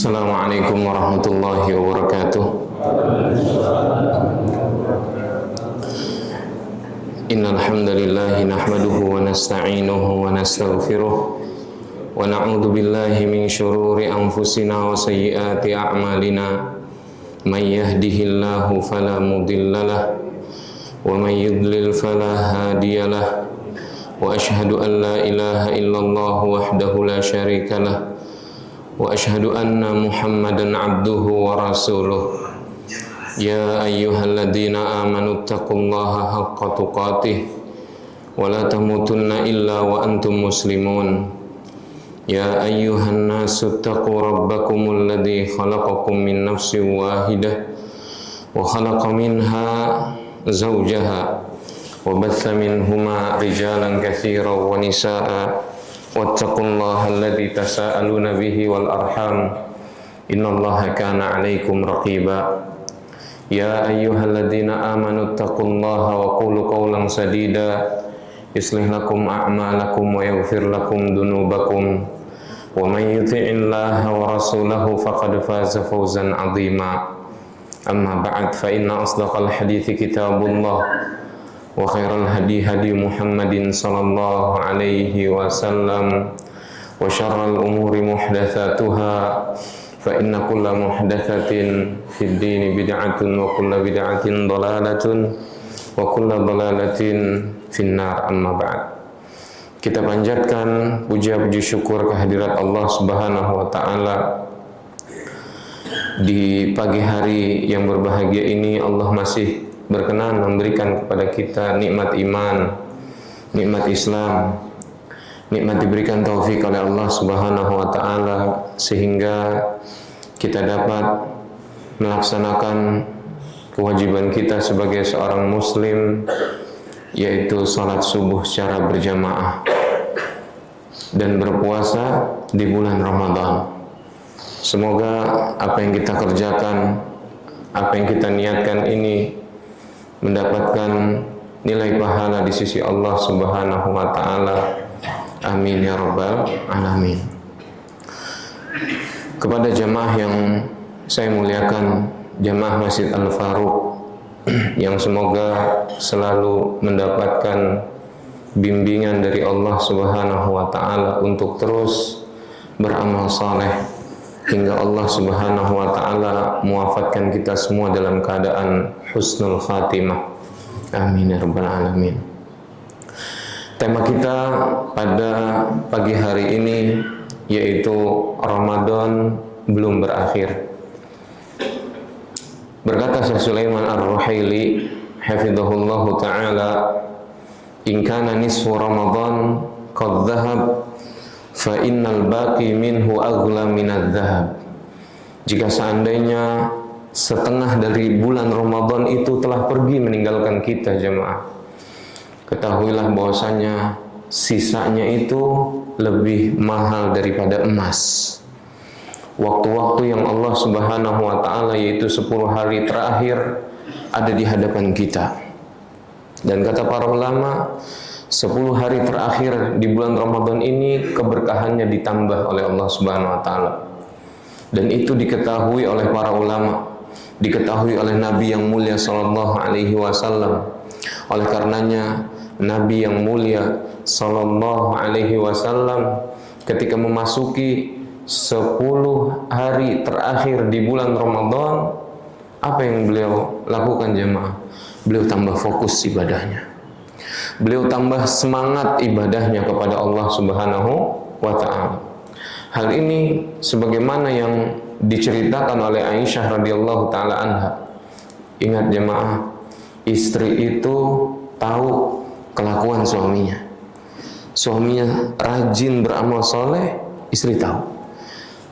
Assalamualaikum warahmatullahi wabarakatuh. Innal hamdalillah nahmaduhu wa nasta'inuhu wa nastaghfiruh wa na'udzu billahi min shururi anfusina wa sayyiati a'malina. May yahdihillahu fala mudhillalah wa may yudlil fala hadiyalah. Wa ashhadu an la ilaha illallah wahdahu la syarikalah wa ashhadu anna Muhammadan abduhu wa rasuluh. Ya ayyuhalladzina amanu taqullaha haqqa tuqatih wa la tamutunna illa wa antum muslimun. Ya ayyuhan nasu taqu rabbakumul ladzi khalaqakum min nafsin wahidah wa khalaqa minha zawjaha wa batha minhuma rijalan katsiran wa nisaa'a wattaqullaha alladzi tasaaluna bihi wal arham innallaha kana 'alaikum raqiba. Ya ayyuhalladzina amanu taqullaha wa qulu qawlan sadida yuslih lakum a'malakum wa yaghfir lakum dhunubakum wa may yuti'illaha wa rasulahu faqad faza fawzan 'azima. Amma ba'd, fa inna asdaqal hadithi kitabullah wa khairal hadi hadi Muhammadin sallallahu alaihi wasallam wa syarral umuri muhdatsatuha fa inna kulla muhdatsatin fid dini bid'atun wa kulla bid'atin dhalalatun wa kulla dhalalatin finnar. Amma ba'd. Kita panjatkan puja-puji syukur kehadirat Allah Subhanahu wa taala. Di pagi hari yang berbahagia ini Allah masih berkenan memberikan kepada kita nikmat iman, nikmat Islam, nikmat diberikan taufik oleh Allah Subhanahu wa taala sehingga kita dapat melaksanakan kewajiban kita sebagai seorang muslim, yaitu salat subuh secara berjamaah dan berpuasa di bulan Ramadan. Semoga apa yang kita kerjakan, apa yang kita niatkan ini mendapatkan nilai pahala di sisi Allah Subhanahu wa taala. Amin ya rabbal alamin. Kepada jamaah yang saya muliakan, jamaah Masjid Al-Faruq yang semoga selalu mendapatkan bimbingan dari Allah Subhanahu wa taala untuk terus beramal saleh hingga Allah Subhanahu wa taala mewafatkan kita semua dalam keadaan husnul khatimah. Amin ya rabbal alamin. Tema kita pada pagi hari ini yaitu Ramadan belum berakhir. Berkata Syekh Sulaiman Ar-Ruhaili hafizahullahu taala, "In kana nisfu Ramadan qad dhahab fa innal baqi minhu aghla minadh dhahab." Jika seandainya setengah dari bulan Ramadan itu telah pergi meninggalkan kita jemaah, ketahuilah bahwasanya sisanya itu lebih mahal daripada emas. Waktu-waktu yang Allah Subhanahu wa taala yaitu 10 hari terakhir ada di hadapan kita. Dan kata para ulama, 10 hari terakhir di bulan Ramadan ini keberkahannya ditambah oleh Allah Subhanahu wa taala. Dan itu diketahui oleh para ulama, diketahui oleh Nabi yang mulia sallallahu alaihi wasallam. Oleh karenanya Nabi yang mulia sallallahu alaihi wasallam ketika memasuki 10 hari terakhir di bulan Ramadan, apa yang beliau lakukan jemaah? Beliau tambah fokus ibadahnya. Beliau tambah semangat ibadahnya kepada Allah Subhanahu wa ta'ala. Hal ini sebagaimana yang diceritakan oleh Aisyah radhiyallahu ta'ala anha. Ingat jemaah, istri itu tahu kelakuan suaminya. Suaminya rajin beramal soleh, istri tahu.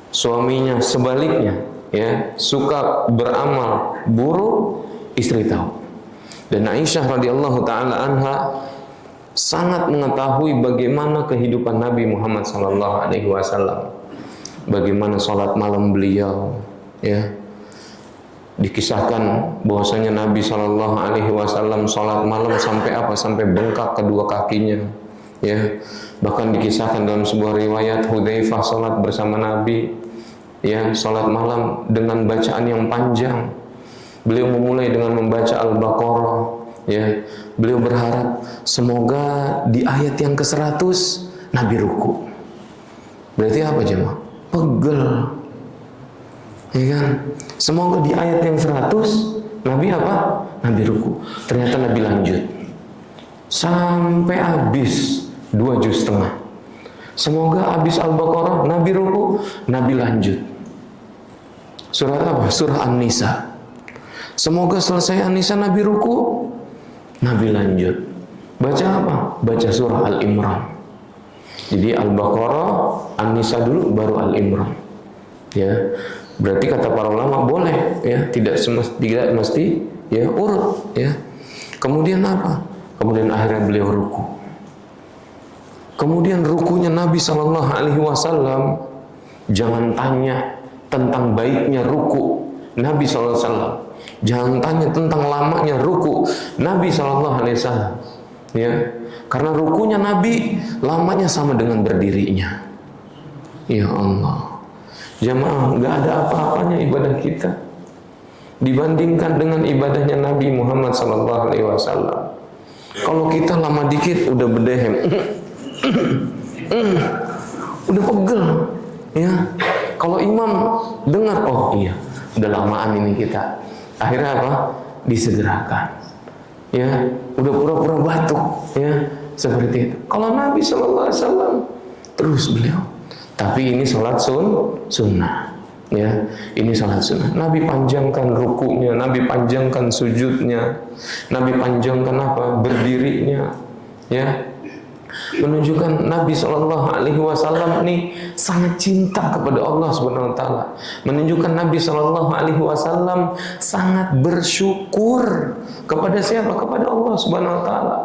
Suaminya sebaliknya, ya, suka beramal buruk, istri tahu. Dan Aisyah radhiyallahu ta'ala anha sangat mengetahui bagaimana kehidupan Nabi Muhammad sallallahu alaihi wasallam, bagaimana salat malam beliau, ya. Dikisahkan bahwasanya Nabi sallallahu alaihi wasallam salat malam sampai apa? Sampai bengkak kedua kakinya, ya. Bahkan dikisahkan dalam sebuah riwayat Hudzaifah salat bersama Nabi, ya, salat malam dengan bacaan yang panjang. Beliau memulai dengan membaca Al-Baqarah, ya. Beliau berharap semoga di ayat yang ke-100 Nabi ruku. Berarti apa jemaah? Pegel. Ya kan? Semoga di ayat yang 100 Nabi apa? Nabi ruku. Ternyata Nabi lanjut sampai habis 2 juz setengah. Semoga habis Al-Baqarah Nabi ruku, Nabi lanjut. Surah apa? Surah An-Nisa. Semoga selesai An-Nisa Nabi ruku, Nabi lanjut. Baca apa? Baca surah Al-Imran. Jadi Al-Baqarah, An-Nisa dulu, baru Al-Imran. Ya, berarti kata para ulama boleh, ya, tidak mesti ya urut, ya. Kemudian apa? Kemudian akhirnya beliau ruku. Kemudian rukunya Nabi Shallallahu Alaihi Wasallam, jangan tanya tentang baiknya ruku Nabi Shallallahu Alaihi Wasallam. Jangan tanya tentang lamanya ruku Nabi Shallallahu Alaihi Wasallam, ya, karena rukunya Nabi lamanya sama dengan berdirinya. Ya Allah, jamaah, nggak ada apa-apanya ibadah kita dibandingkan dengan ibadahnya Nabi Muhammad Shallallahu Alaihi Wasallam. Kalau kita lama dikit udah berdehem, udah pegel, ya. Kalau imam dengar, oh iya, udah lamaan ini kita. Akhirnya apa? Disegerakan. Ya, udah pura-pura batuk, ya, seperti itu. Kalau Nabi Shallallahu Alaihi Wasallam terus beliau. Tapi ini salat sunnah, ya. Ini salat sunnah. Nabi panjangkan rukunya, Nabi panjangkan sujudnya, Nabi panjangkan apa? Berdirinya, ya. Menunjukkan Nabi Shallallahu Alaihi Wasallam ini sangat cinta kepada Allah Subhanahu Wa Taala. Menunjukkan Nabi Shallallahu Alaihi Wasallam sangat bersyukur kepada siapa? Kepada Allah Subhanahu Wa Taala.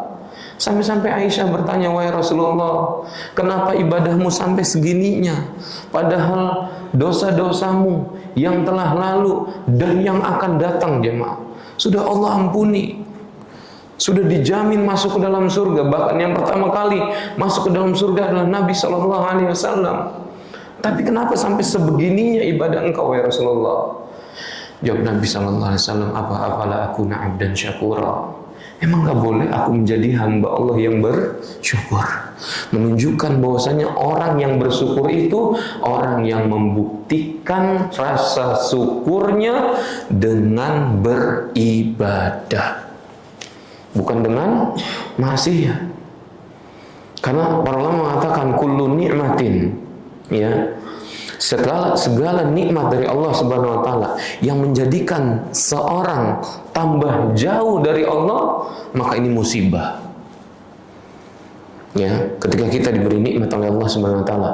Sampai-sampai Aisyah bertanya, wahai Rasulullah, kenapa ibadahmu sampai segininya? Padahal dosa-dosamu yang telah lalu dan yang akan datang, jemaah, sudah Allah ampuni. Sudah dijamin masuk ke dalam surga. Bahkan yang pertama kali masuk ke dalam surga adalah Nabi Shallallahu Alaihi Wasallam. Tapi kenapa sampai sebegininya ibadah engkau, ya Rasulullah? Jawab Nabi Shallallahu Alaihi Wasallam, apalah aku abdan syakura. Emang gak boleh aku menjadi hamba Allah yang bersyukur? Menunjukkan bahwasanya orang yang bersyukur itu orang yang membuktikan rasa syukurnya dengan beribadah, bukan dengan maksiat. Karena para ulama mengatakan kullu ni'matin, ya, segala nikmat dari Allah Subhanahu wa taala yang menjadikan seorang tambah jauh dari Allah, maka ini musibah. Ya, ketika kita diberi nikmat oleh Allah Subhanahu wa taala,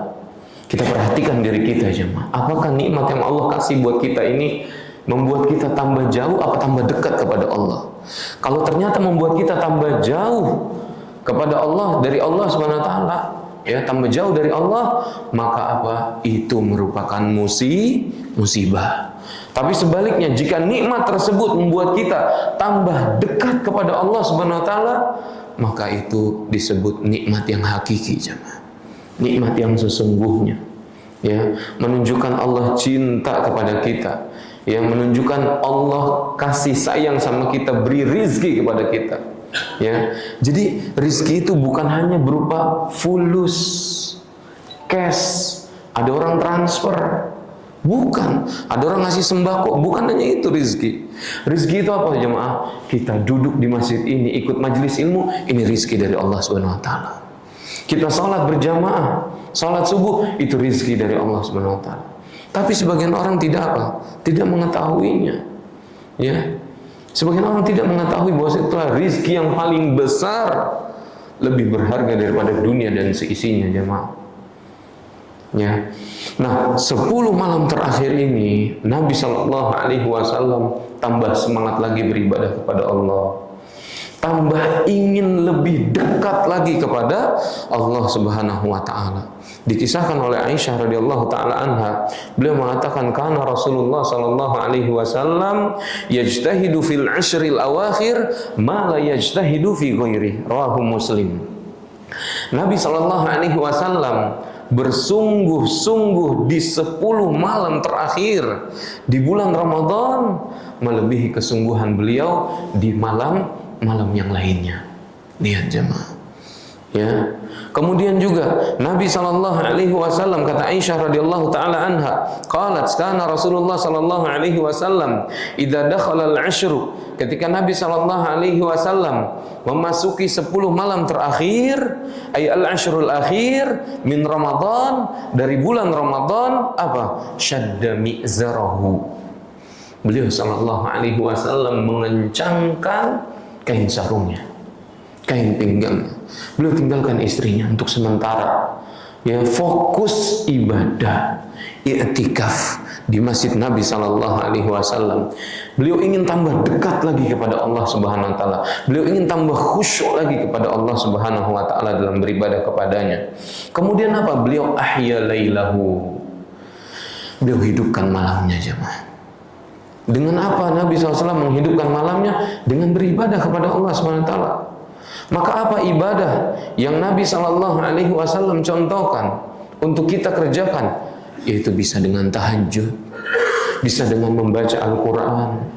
kita perhatikan diri kita, jemaah. Apakah nikmat yang Allah kasih buat kita ini membuat kita tambah jauh atau tambah dekat kepada Allah? Kalau ternyata membuat kita tambah jauh kepada Allah, dari Allah Subhanahu wa taala, ya, tambah jauh dari Allah, maka apa? Itu merupakan musibah. Tapi sebaliknya, jika nikmat tersebut membuat kita tambah dekat kepada Allah Subhanahu wa taala, maka itu disebut nikmat yang hakiki, jemaah. Nikmat yang sesungguhnya, ya, menunjukkan Allah cinta kepada kita, yang menunjukkan Allah kasih sayang sama kita, beri rizki kepada kita, ya. Jadi rizki itu bukan hanya berupa fulus, cash, ada orang transfer, bukan, ada orang ngasih sembako, bukan hanya itu rizki. Rizki itu apa, jemaah? Kita duduk di masjid ini, ikut majelis ilmu, ini rizki dari Allah Subhanahu wa taala. Kita salat berjamaah, salat subuh, itu rizki dari Allah Subhanahu wa taala. Tapi sebagian orang tidak apa? Tidak mengetahuinya. Ya. Sebagian orang tidak mengetahui bahwa itulah rizki yang paling besar, lebih berharga daripada dunia dan seisinya, jemaah. Ya. Nah, 10 malam terakhir ini Nabi Shallallahu Alaihi Wasallam tambah semangat lagi beribadah kepada Allah, tambah ingin lebih dekat lagi kepada Allah Subhanahu wa taala. Dikisahkan oleh Aisyah radhiyallahu taala anha, beliau mengatakan kana Rasulullah sallallahu alaihi wasallam yajtahidu fil ashril awakhir ma la yajtahidu fi ghairi, rawahu Muslim. Nabi sallallahu alaihi wasallam bersungguh-sungguh di 10 malam terakhir di bulan Ramadan melebihi kesungguhan beliau di malam-malam yang lainnya. Lihat jemaah. Ya. Kemudian juga Nabi sallallahu alaihi wasallam, kata Aisyah radhiyallahu taala anha, qalat kana Rasulullah sallallahu alaihi wasallam idza dakhala al-'ashru, ketika Nabi sallallahu alaihi wasallam memasuki 10 malam terakhir, ay al-'ashrul akhir min Ramadan, dari bulan Ramadan, apa? Syadda mi'zarahu. Beliau sallallahu alaihi wasallam mengencangkan kain sarungnya, kain pinggangnya. Beliau tinggalkan istrinya untuk sementara, ya, fokus ibadah, i'tikaf di masjid Nabi sallallahu alaihi wasallam. Beliau ingin tambah dekat lagi kepada Allah Subhanahu wa taala. Beliau ingin tambah khusyuk lagi kepada Allah Subhanahu wa taala dalam beribadah kepadanya. Kemudian apa? Beliau ahya lailahu. Beliau hidupkan malamnya, jemaah. Dengan apa Nabi SAW menghidupkan malamnya? Dengan beribadah kepada Allah Subhanahu wa taala. Maka apa ibadah yang Nabi SAW contohkan untuk kita kerjakan? Yaitu bisa dengan tahajud, bisa dengan membaca Al-Quran,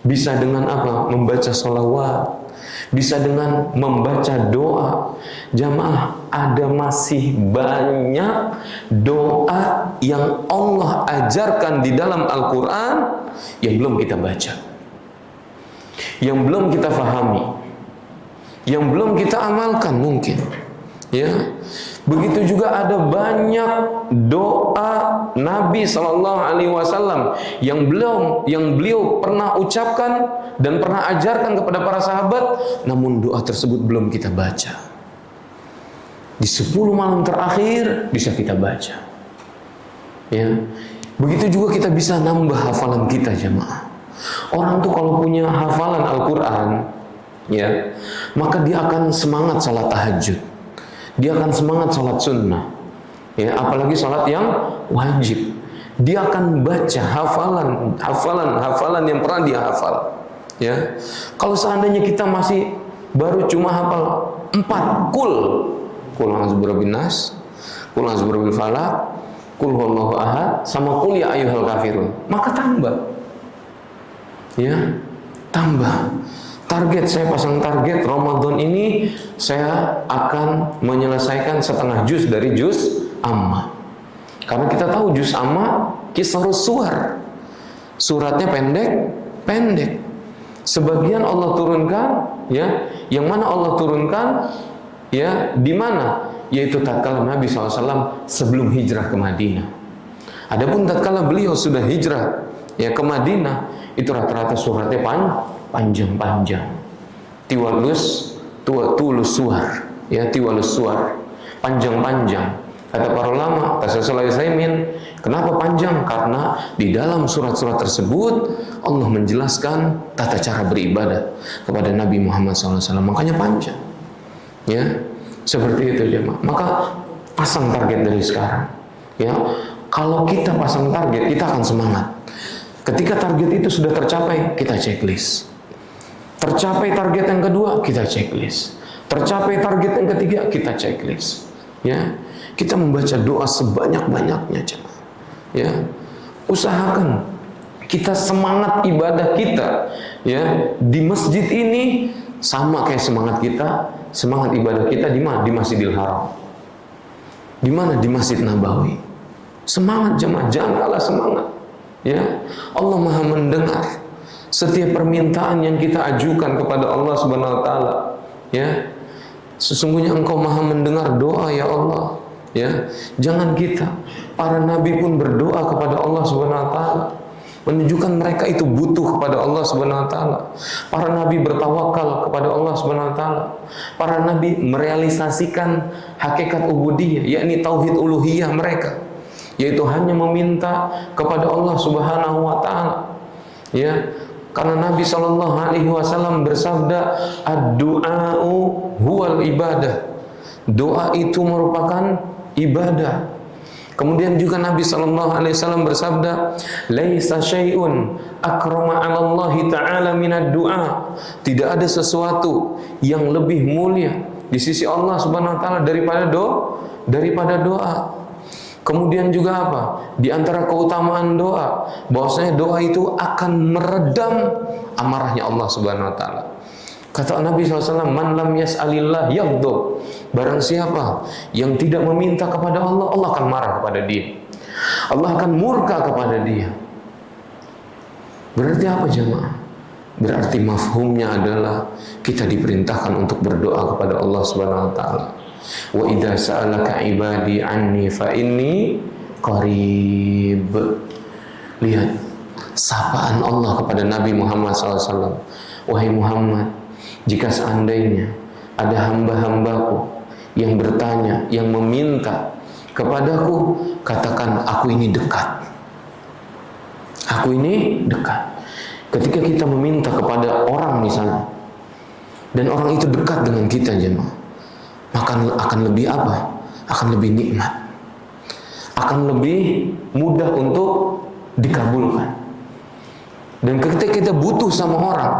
bisa dengan apa? Membaca sholawat, bisa dengan membaca doa. Jamaah, ada masih banyak doa yang Allah ajarkan di dalam Al-Quran yang belum kita baca, yang belum kita fahami, yang belum kita amalkan mungkin, ya. Begitu juga ada banyak doa Nabi sallallahu alaihi wasallam yang beliau pernah ucapkan dan pernah ajarkan kepada para sahabat, namun doa tersebut belum kita baca. Di 10 malam terakhir bisa kita baca, ya. Begitu juga kita bisa nambah hafalan kita, jemaah. Orang tuh kalau punya hafalan Al-Quran, ya, maka dia akan semangat salat tahajud, dia akan semangat salat sunnah, ya, apalagi salat yang wajib. Dia akan baca hafalan yang pernah dia hafal, ya. Kalau seandainya kita masih baru cuma hafal 4 kul a'udzu birabbin nas, kul a'udzu birabbil falaq, kul huwallahu ahad, sama kul ya ayyuhal kafirun, maka tambah, ya, tambah. Target, saya pasang target Ramadan ini saya akan menyelesaikan setengah juz dari juz amma. Karena kita tahu juz amma qisarus suwar, suratnya pendek. Sebagian Allah turunkan, ya, yang mana Allah turunkan, ya, di mana? Yaitu tatkala Nabi SAW sebelum hijrah ke Madinah. Adapun tatkala beliau sudah hijrah, ya, ke Madinah, itu rata-rata suratnya panjang-panjang. Tulus suar, ya, tiwalus suar, panjang-panjang. Kata para ulama, kata Syaikh Utsaimin, kenapa panjang? Karena di dalam surat-surat tersebut Allah menjelaskan tata cara beribadah kepada Nabi Muhammad SAW, makanya panjang, ya, seperti itu, jemaah. Maka pasang target dari sekarang, ya. Kalau kita pasang target, kita akan semangat. Ketika target itu sudah tercapai, kita checklist. Tercapai target yang kedua, kita checklist. Tercapai target yang ketiga, kita checklist. Ya, kita membaca doa sebanyak-banyaknya, jemaah. Ya, usahakan kita semangat ibadah kita, ya, di masjid ini sama kayak semangat ibadah kita di mana? Di Masjidil Haram. Di mana? Di Masjid Nabawi. Semangat, jemaah, jangan kalah semangat. Ya, Allah Maha mendengar setiap permintaan yang kita ajukan kepada Allah Subhanahu wa taala, ya. Sesungguhnya Engkau Maha mendengar doa, ya Allah, ya. Jangan kita, para nabi pun berdoa kepada Allah Subhanahu wa taala, menunjukkan mereka itu butuh kepada Allah Subhanahu wa taala. Para nabi bertawakal kepada Allah Subhanahu wa taala. Para nabi merealisasikan hakikat ubudiyah, yakni tauhid uluhiyah mereka, yaitu hanya meminta kepada Allah Subhanahu wa taala. Ya, karena Nabi sallallahu alaihi wasallam bersabda, ad-du'a'u huwal ibadah. Doa itu merupakan ibadah. Kemudian juga Nabi sallallahu alaihi wasallam bersabda, laisa syai'un akrama 'ala Allah taala minad du'a. Tidak ada sesuatu yang lebih mulia di sisi Allah Subhanahu wa taala daripada doa. Kemudian juga apa? Di antara keutamaan doa, bahwasanya doa itu akan meredam amarahnya Allah Subhanahu wa taala. Kata Nabi SAW, man lam yas'alillah yaghdab. Barang siapa yang tidak meminta kepada Allah, Allah akan marah kepada dia. Allah akan murka kepada dia. Berarti apa jemaah? Berarti mafhumnya adalah kita diperintahkan untuk berdoa kepada Allah Subhanahu wa taala. Wa idza sa'alaka ibadi anni fa inni qarib. Lihat sapaan Allah kepada Nabi Muhammad SAW. Wahai Muhammad, jika seandainya ada hamba-hambaku yang bertanya, yang meminta kepadaku, katakan aku ini dekat. Aku ini dekat. Ketika kita meminta kepada orang misalnya, dan orang itu dekat dengan kita jemaah, maka akan lebih apa? Akan lebih nikmat, akan lebih mudah untuk dikabulkan. Dan ketika kita butuh sama orang,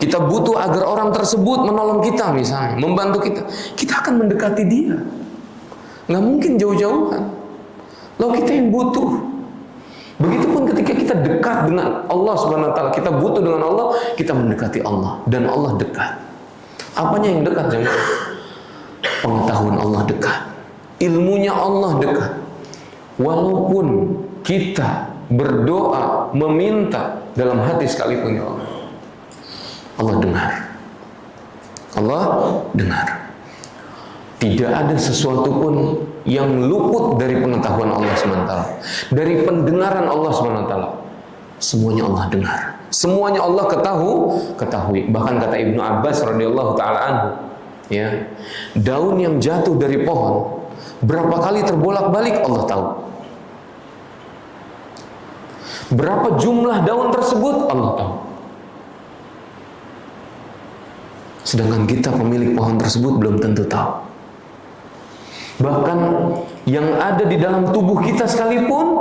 kita butuh agar orang tersebut menolong kita misalnya, membantu kita, kita akan mendekati dia. Nggak mungkin jauh-jauhan. Lalu kita yang butuh. Begitupun ketika kita dekat dengan Allah Subhanahu wa taala, kita butuh dengan Allah, kita mendekati Allah dan Allah dekat. Apanya yang dekat jemaah? Pengetahuan Allah dekat, ilmunya Allah dekat. Walaupun kita berdoa, meminta dalam hati sekalipun ya Allah, Allah dengar. Allah dengar. Tidak ada sesuatu pun yang luput dari pengetahuan Allah SWT, dari pendengaran Allah SWT. Semuanya Allah dengar, semuanya Allah ketahui. Bahkan kata Ibnu Abbas radhiyallahu taala anhu, ya, daun yang jatuh dari pohon berapa kali terbolak-balik Allah tahu. Berapa jumlah daun tersebut Allah tahu. Sedangkan kita pemilik pohon tersebut belum tentu tahu. Bahkan yang ada di dalam tubuh kita sekalipun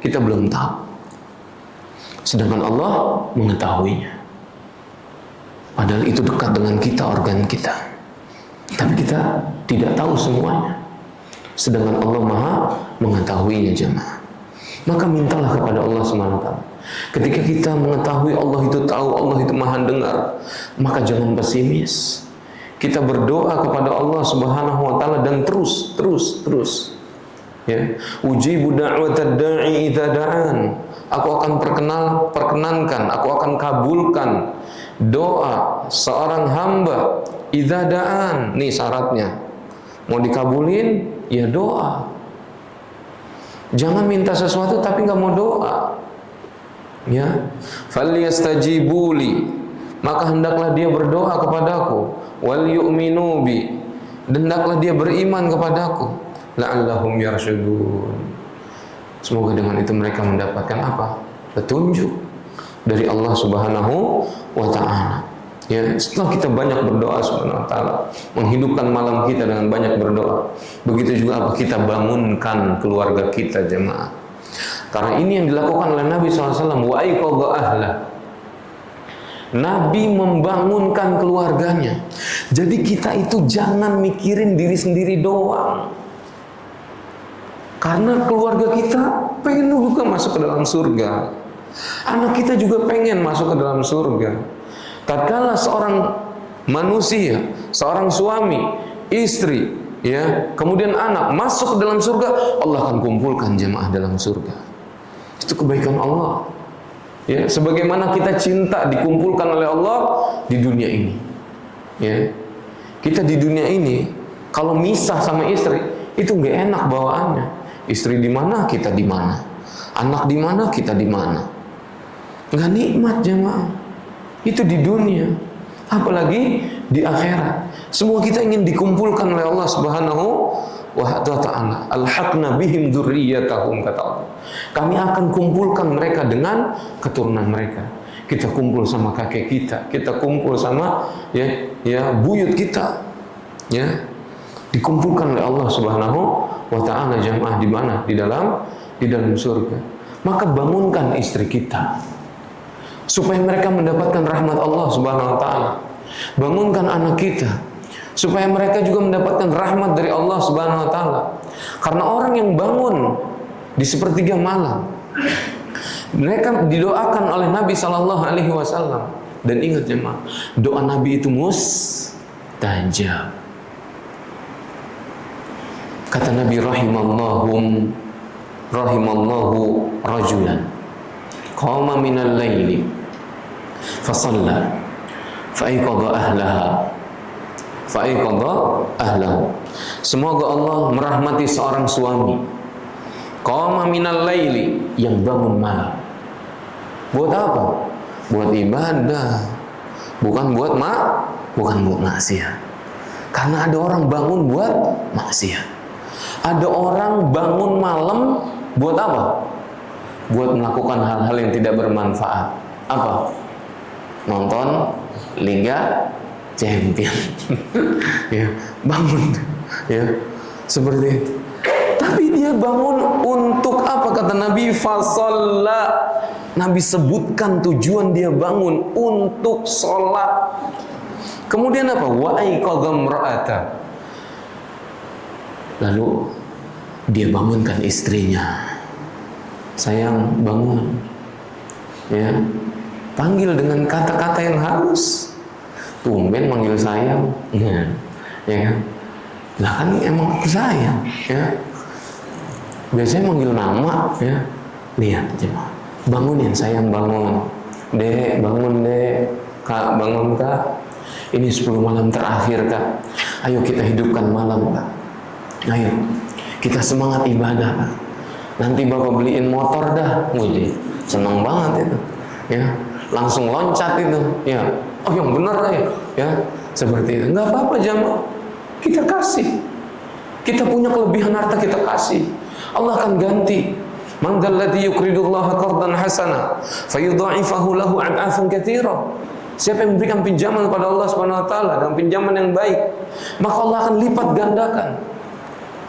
kita belum tahu. Sedangkan Allah mengetahuinya. Padahal itu dekat dengan kita, organ kita. Tapi kita tidak tahu semuanya. Sedangkan Allah Maha mengetahuinya jemaah. Maka mintalah kepada Allah SWT. Ketika kita mengetahui Allah itu tahu, Allah itu Maha dengar, maka jangan pesimis. Kita berdoa kepada Allah Subhanahu wa taala dan terus. Ya. Ujibu da'watad da'i idza da'an. Aku akan perkenankan, aku akan kabulkan doa seorang hamba idza da'an. Nih syaratnya. Mau dikabulin, ya doa. Jangan minta sesuatu tapi nggak mau doa. Ya, falyastajibuli, maka hendaklah dia berdoa kepadaku, wal yu'minu bi, hendaklah dia beriman kepadaku, la'allahum yarsyudun. Semoga dengan itu mereka mendapatkan apa? Petunjuk dari Allah Subhanahu wa taala. Ya, setelah kita banyak berdoa Subhanahu wa taala, menghidupkan malam kita dengan banyak berdoa, begitu juga apa? Kita bangunkan keluarga kita jemaah. Karena ini yang dilakukan oleh Nabi SAW. Wa aiqadha ahla. Nabi membangunkan keluarganya. Jadi kita itu jangan mikirin diri sendiri doang. Karena keluarga kita pengen juga masuk ke dalam surga. Anak kita juga pengen masuk ke dalam surga. Tatkala seorang manusia, seorang suami, istri, ya, kemudian anak masuk ke dalam surga, Allah akan kumpulkan jemaah dalam surga. Itu kebaikan Allah. Ya, sebagaimana kita cinta dikumpulkan oleh Allah di dunia ini. Ya. Kita di dunia ini kalau misah sama istri, itu nggak enak bawaannya. Istri di mana, kita di mana. Anak di mana, kita di mana. Nggak nikmat jemaah. Itu di dunia. Apalagi di akhirat. Semua kita ingin dikumpulkan oleh Allah Subhanahu wa ta'ala. Alhaqna bihim dzurriyyatahum, kata Allah. Kami akan kumpulkan mereka dengan keturunan mereka. Kita kumpul sama kakek kita kumpul sama buyut kita. Ya. Dikumpulkan oleh Allah Subhanahu wa ta'ala jamaah di mana? Di dalam surga. Maka bangunkan istri kita supaya mereka mendapatkan rahmat Allah Subhanahu wa ta'ala. Bangunkan anak kita supaya mereka juga mendapatkan rahmat dari Allah Subhanahu wa ta'ala. Karena orang yang bangun di sepertiga malam, mereka didoakan oleh Nabi Shallallahu Alaihi Wasallam. Dan ingat jemaah, doa Nabi itu mustajab. Kata Nabi, rahimallahu rajulan qama minal laili fasalla faiqadha ahlahu. Semoga Allah merahmati seorang suami qama minal laili, yang bangun malam. Buat apa? Buat ibadah, bukan buat maksiat. Karena ada orang bangun buat maksiat. Ada orang bangun malam buat apa? Buat melakukan hal-hal yang tidak bermanfaat. Apa? Nonton Liga Champion. Ya, bangun. Ya, seperti itu. Tapi dia bangun untuk apa? Kata Nabi, fasalla. Nabi sebutkan tujuan dia bangun untuk sholat. Kemudian apa? Wa aiqadha imra'ata. Lalu dia bangunkan istrinya. Sayang, bangun. Ya. Panggil dengan kata-kata yang halus. Tumben manggil sayang. Ya kan? Lah kan emang aku sayang, ya. Biasanya manggil nama, ya. Lihat jemaah. Bangunin, sayang, bangun. Dek, bangun, Dek. Kak, bangun, Kak. Ini 10 malam terakhir, Kak. Ayo kita hidupkan malam, Kak. Ayo, kita semangat ibadah, Kak. Nanti Bapak beliin motor dah. Wih, seneng banget itu. Ya, langsung loncat itu. Ya, oh yang bener ya. Seperti itu. Nggak apa-apa jamaah. Kita kasih. Kita punya kelebihan harta, kita kasih. Allah akan ganti. Man dzalladzi yuqridullaha qardan hasana fayudha'ifahu lahu ad'afan katsira. Siapa yang memberikan pinjaman kepada Allah Subhanahu wa taala dengan pinjaman yang baik, maka Allah akan lipat gandakan.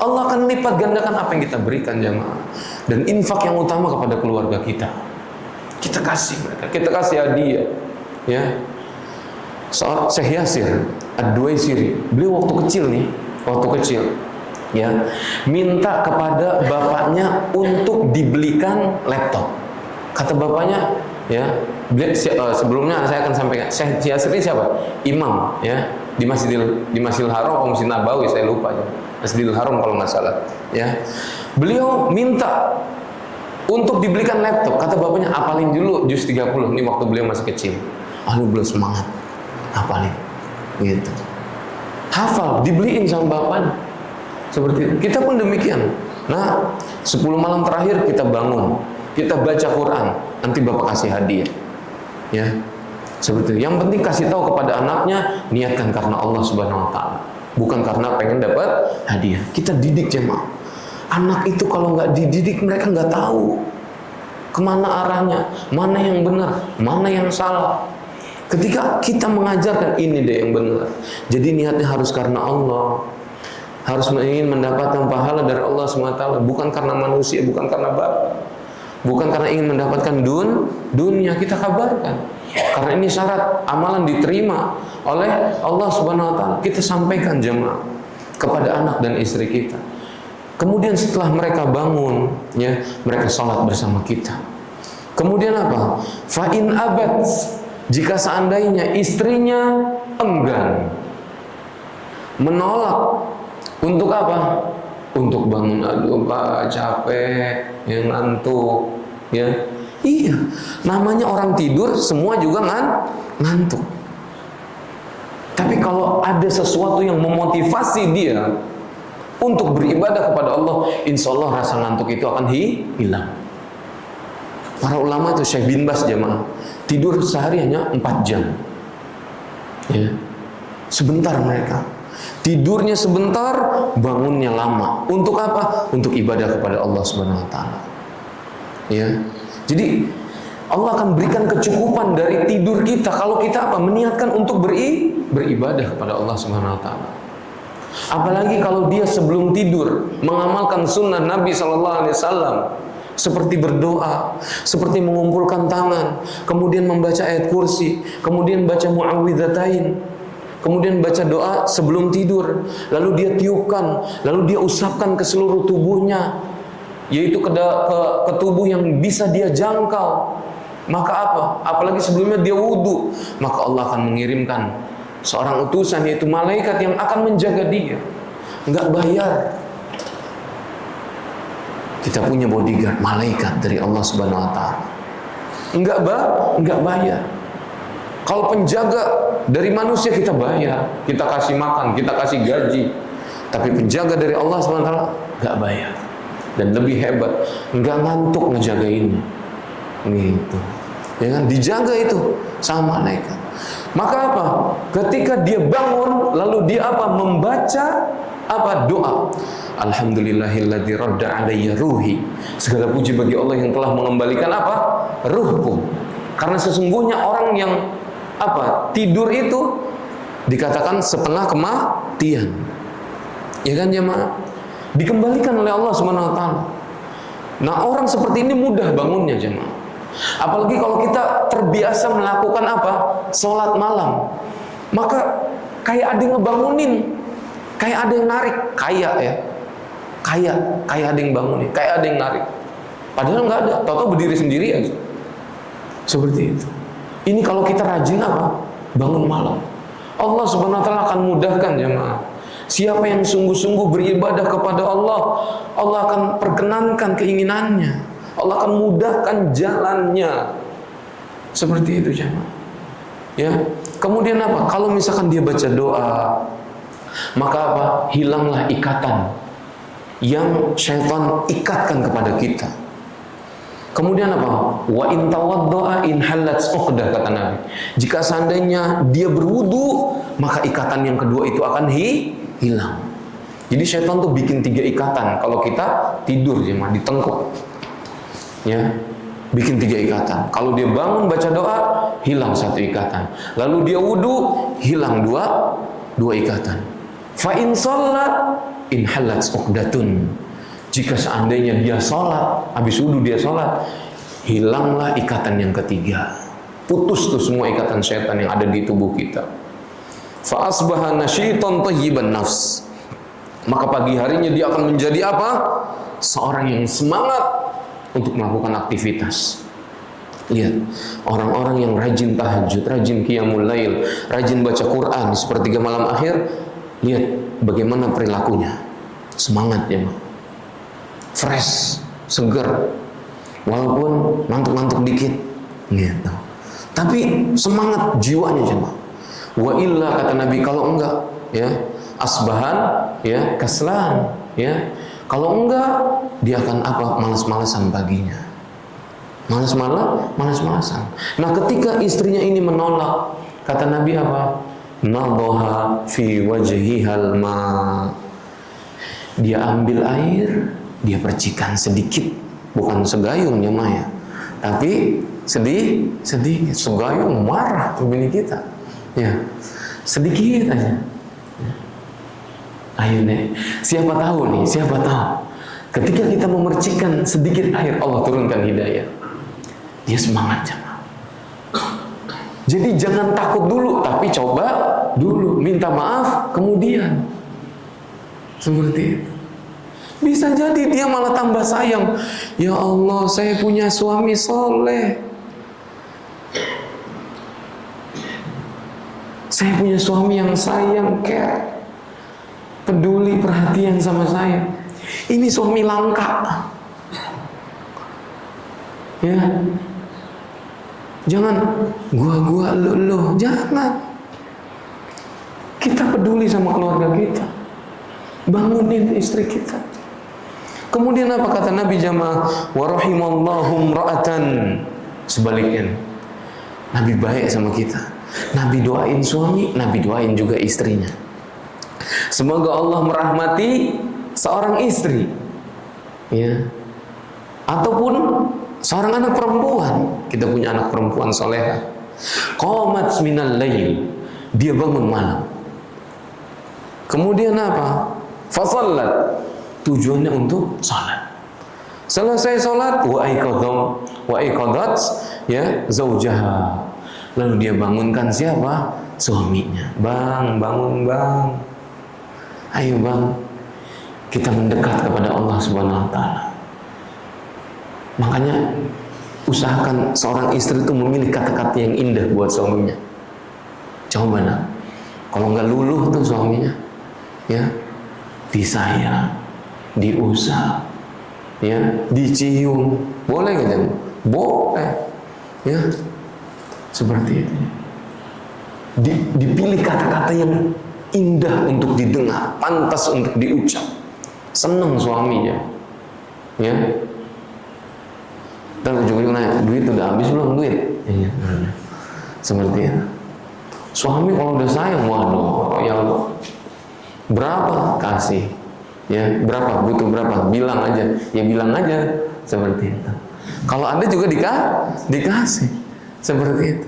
Allah akan lipat gandakan apa yang kita berikan jamaah. Dan infak yang utama kepada keluarga kita. Kita kasih mereka, kita kasih hadiah. Ya. Syekh Yasir Ad-Duwaisiri, beliau waktu kecil, ya, minta kepada bapaknya untuk dibelikan laptop. Kata bapaknya, ya, sebelumnya saya akan sampaikan, Syekh Yasir ini siapa? Imam, ya, di Masjidil Haram atau Masjid Nabawi, saya lupa ya. Masjidil Haram kalau nggak salah, ya. Beliau minta untuk dibelikan laptop. Kata bapaknya, apalin dulu juz 30. Ini waktu beliau masih kecil. Lu belum semangat, hafalin, gitu. Hafal, dibeliin sama bapaknya. Seperti itu. Kita pun demikian. Nah, 10 malam terakhir kita bangun, kita baca Quran, nanti Bapak kasih hadiah. Ya. Seperti itu. Yang penting kasih tahu kepada anaknya, niatkan karena Allah Subhanahu wa taala, bukan karena pengen dapat hadiah. Kita didik jemaah. Anak itu kalau nggak dididik, mereka nggak tahu kemana arahnya, mana yang benar, mana yang salah. Ketika kita mengajarkan ini deh yang benar, jadi niatnya harus karena Allah, harus ingin mendapatkan pahala dari Allah SWT, bukan karena manusia, bukan karena bapak, bukan karena ingin mendapatkan dunia. Kita kabarkan, karena ini syarat amalan diterima oleh Allah Subhanahu Wa Taala. Kita sampaikan jemaah kepada anak dan istri kita. Kemudian setelah mereka bangun, ya, mereka sholat bersama kita. Kemudian apa? Fa'in abad, jika seandainya istrinya enggan, menolak, untuk apa? Untuk bangun, aduh Pak, capek, yang ngantuk, ya. Iya, namanya orang tidur, semua juga ngantuk. Tapi kalau ada sesuatu yang memotivasi dia untuk beribadah kepada Allah, insya Allah rasa ngantuk itu akan hilang. Para ulama itu, Syekh bin Bas jemaah, tidur sehari hanya 4 jam. Ya. Sebentar mereka. Tidurnya sebentar, bangunnya lama. Untuk apa? Untuk ibadah kepada Allah Subhanahu wa taala. Ya. Jadi Allah akan berikan kecukupan dari tidur kita kalau kita apa? Meniatkan untuk beribadah kepada Allah Subhanahu wa taala. Apalagi kalau dia sebelum tidur mengamalkan sunnah Nabi SAW, seperti berdoa, seperti mengumpulkan tangan, kemudian membaca ayat kursi, kemudian baca muawwidzatain, kemudian baca doa sebelum tidur, lalu dia tiupkan, lalu dia usapkan ke seluruh tubuhnya, yaitu ke tubuh yang bisa dia jangkau. Maka apa? Apalagi sebelumnya dia wudhu, maka Allah akan mengirimkan seorang utusan, yaitu malaikat yang akan menjaga dia. Enggak bayar. Kita punya bodyguard, malaikat dari Allah Subhanahu wa taala. Enggak bayar. Kalau penjaga dari manusia kita bayar, kita kasih makan, kita kasih gaji. Tapi penjaga dari Allah Subhanahu wa taala enggak bayar. Dan lebih hebat, enggak ngantuk ngejagainnya. Gitu. Ya kan, dijaga itu sama malaikat. Maka apa? Ketika dia bangun, lalu dia apa? Membaca apa? Doa. Alhamdulillahilladzi radda alayya ruhi. Segala puji bagi Allah yang telah mengembalikan apa? Ruhku. Karena sesungguhnya orang yang apa? Tidur itu dikatakan setengah kematian. Ya kan jemaah? Dikembalikan oleh Allah Subhanahu wa taala. Nah, orang seperti ini mudah bangunnya jemaah. Apalagi kalau kita terbiasa melakukan apa? Sholat malam. Maka kayak ada yang ngebangunin, kayak ada yang narik, kayak ada yang bangunin, kayak ada yang narik. Padahal nggak ada, tahu-tahu berdiri sendiri aja. Seperti itu. Ini kalau kita rajin apa? Bangun malam. Allah Subhanahu wa taala akan mudahkan jemaah. Siapa yang sungguh-sungguh beribadah kepada Allah, Allah akan perkenankan keinginannya. Allah akan mudahkan jalannya. Seperti itu jemaah. Ya. Kemudian apa? Kalau misalkan dia baca doa, maka apa? Hilanglah ikatan yang syaitan ikatkan kepada kita. Kemudian apa? Wa in tawaddaa in halat uqdah, kata Nabi. Jika seandainya dia berwudu, maka ikatan yang kedua itu akan hilang. Jadi syaitan tuh bikin 3 ikatan kalau kita tidur jemaah, ditengkuk. Ya, bikin 3 ikatan. Kalau dia bangun baca doa, hilang 1 ikatan. Lalu dia wudu, hilang 2 ikatan. Fa in shalla in halat uqdatun. Jika seandainya dia sholat, habis wudu dia sholat, hilanglah ikatan yang ketiga. Putus tuh semua ikatan syaitan yang ada di tubuh kita. Fa asbaha nasyitan thayyiban nafs. Maka pagi harinya dia akan menjadi apa? Seorang yang semangat untuk melakukan aktivitas. Lihat, orang-orang yang rajin tahajud, rajin qiyamul lail, rajin baca Quran di sepertiga malam akhir, lihat bagaimana perilakunya. Semangat ya, fresh, segar, walaupun ngantuk-ngantuk dikit, gitu. Tapi semangat jiwanya jemaah. Wa illa, kata Nabi, kalau enggak, ya asbahan, ya kaslan, ya. Kalau enggak, dia akan apa? Malas-malasan paginya. Malas-malasan. Nah, ketika istrinya ini menolak, kata Nabi apa? Nadhaha fi wajhihal ma. Dia ambil air, dia percikan sedikit, bukan segayung ya Maya, tapi sedikit. Segayung marah bini kita, ya sedikit aja. Ayo nih, siapa tahu ketika kita memercikkan sedikit air, Allah turunkan hidayah, dia semangat jemaah. Jadi jangan takut dulu, tapi coba dulu, minta maaf kemudian. Seperti itu. Bisa jadi dia malah tambah sayang. Ya Allah, saya punya suami soleh, saya punya suami yang sayang, care, peduli, perhatian sama saya. Ini suami langka. Ya, jangan gua lo, jangan. Kita peduli sama keluarga kita, bangunin istri kita. Kemudian apa kata Nabi jamaah? Wa rahimallahu imra'atan. Sebaliknya, Nabi baik sama kita. Nabi doain suami, Nabi doain juga istrinya. Semoga Allah merahmati seorang istri, ya, ataupun seorang anak perempuan. Kita punya anak perempuan soleha. Qamat minal lail, dia bangun malam. Kemudian apa? Fasallat, tujuannya untuk salat. Selesai salat, wa aiqadat ya zaujaha. Lalu dia bangunkan siapa? Suaminya, bang, bangun bang, ayo bang, kita mendekat kepada Allah Subhanahu Wa Taala. Makanya usahakan seorang istri itu memilih kata-kata yang indah buat suaminya. Coba nak, kalau nggak luluh tuh suaminya, ya, disayang, diusap, ya, dicium, boleh nggak jam? Boleh, ya, seperti itu. Dipilih kata-kata yang indah untuk didengar, pantas untuk diucap, senang suaminya, ya. Dan ujung-ujung nanya, duit udah habis belum duit? Ya, seperti itu. Suami kalau udah sayang, waduh, ya Allah, berapa kasih, ya, berapa butuh berapa, bilang aja, ya bilang aja, seperti itu. Kalau Anda juga dikasih, seperti itu,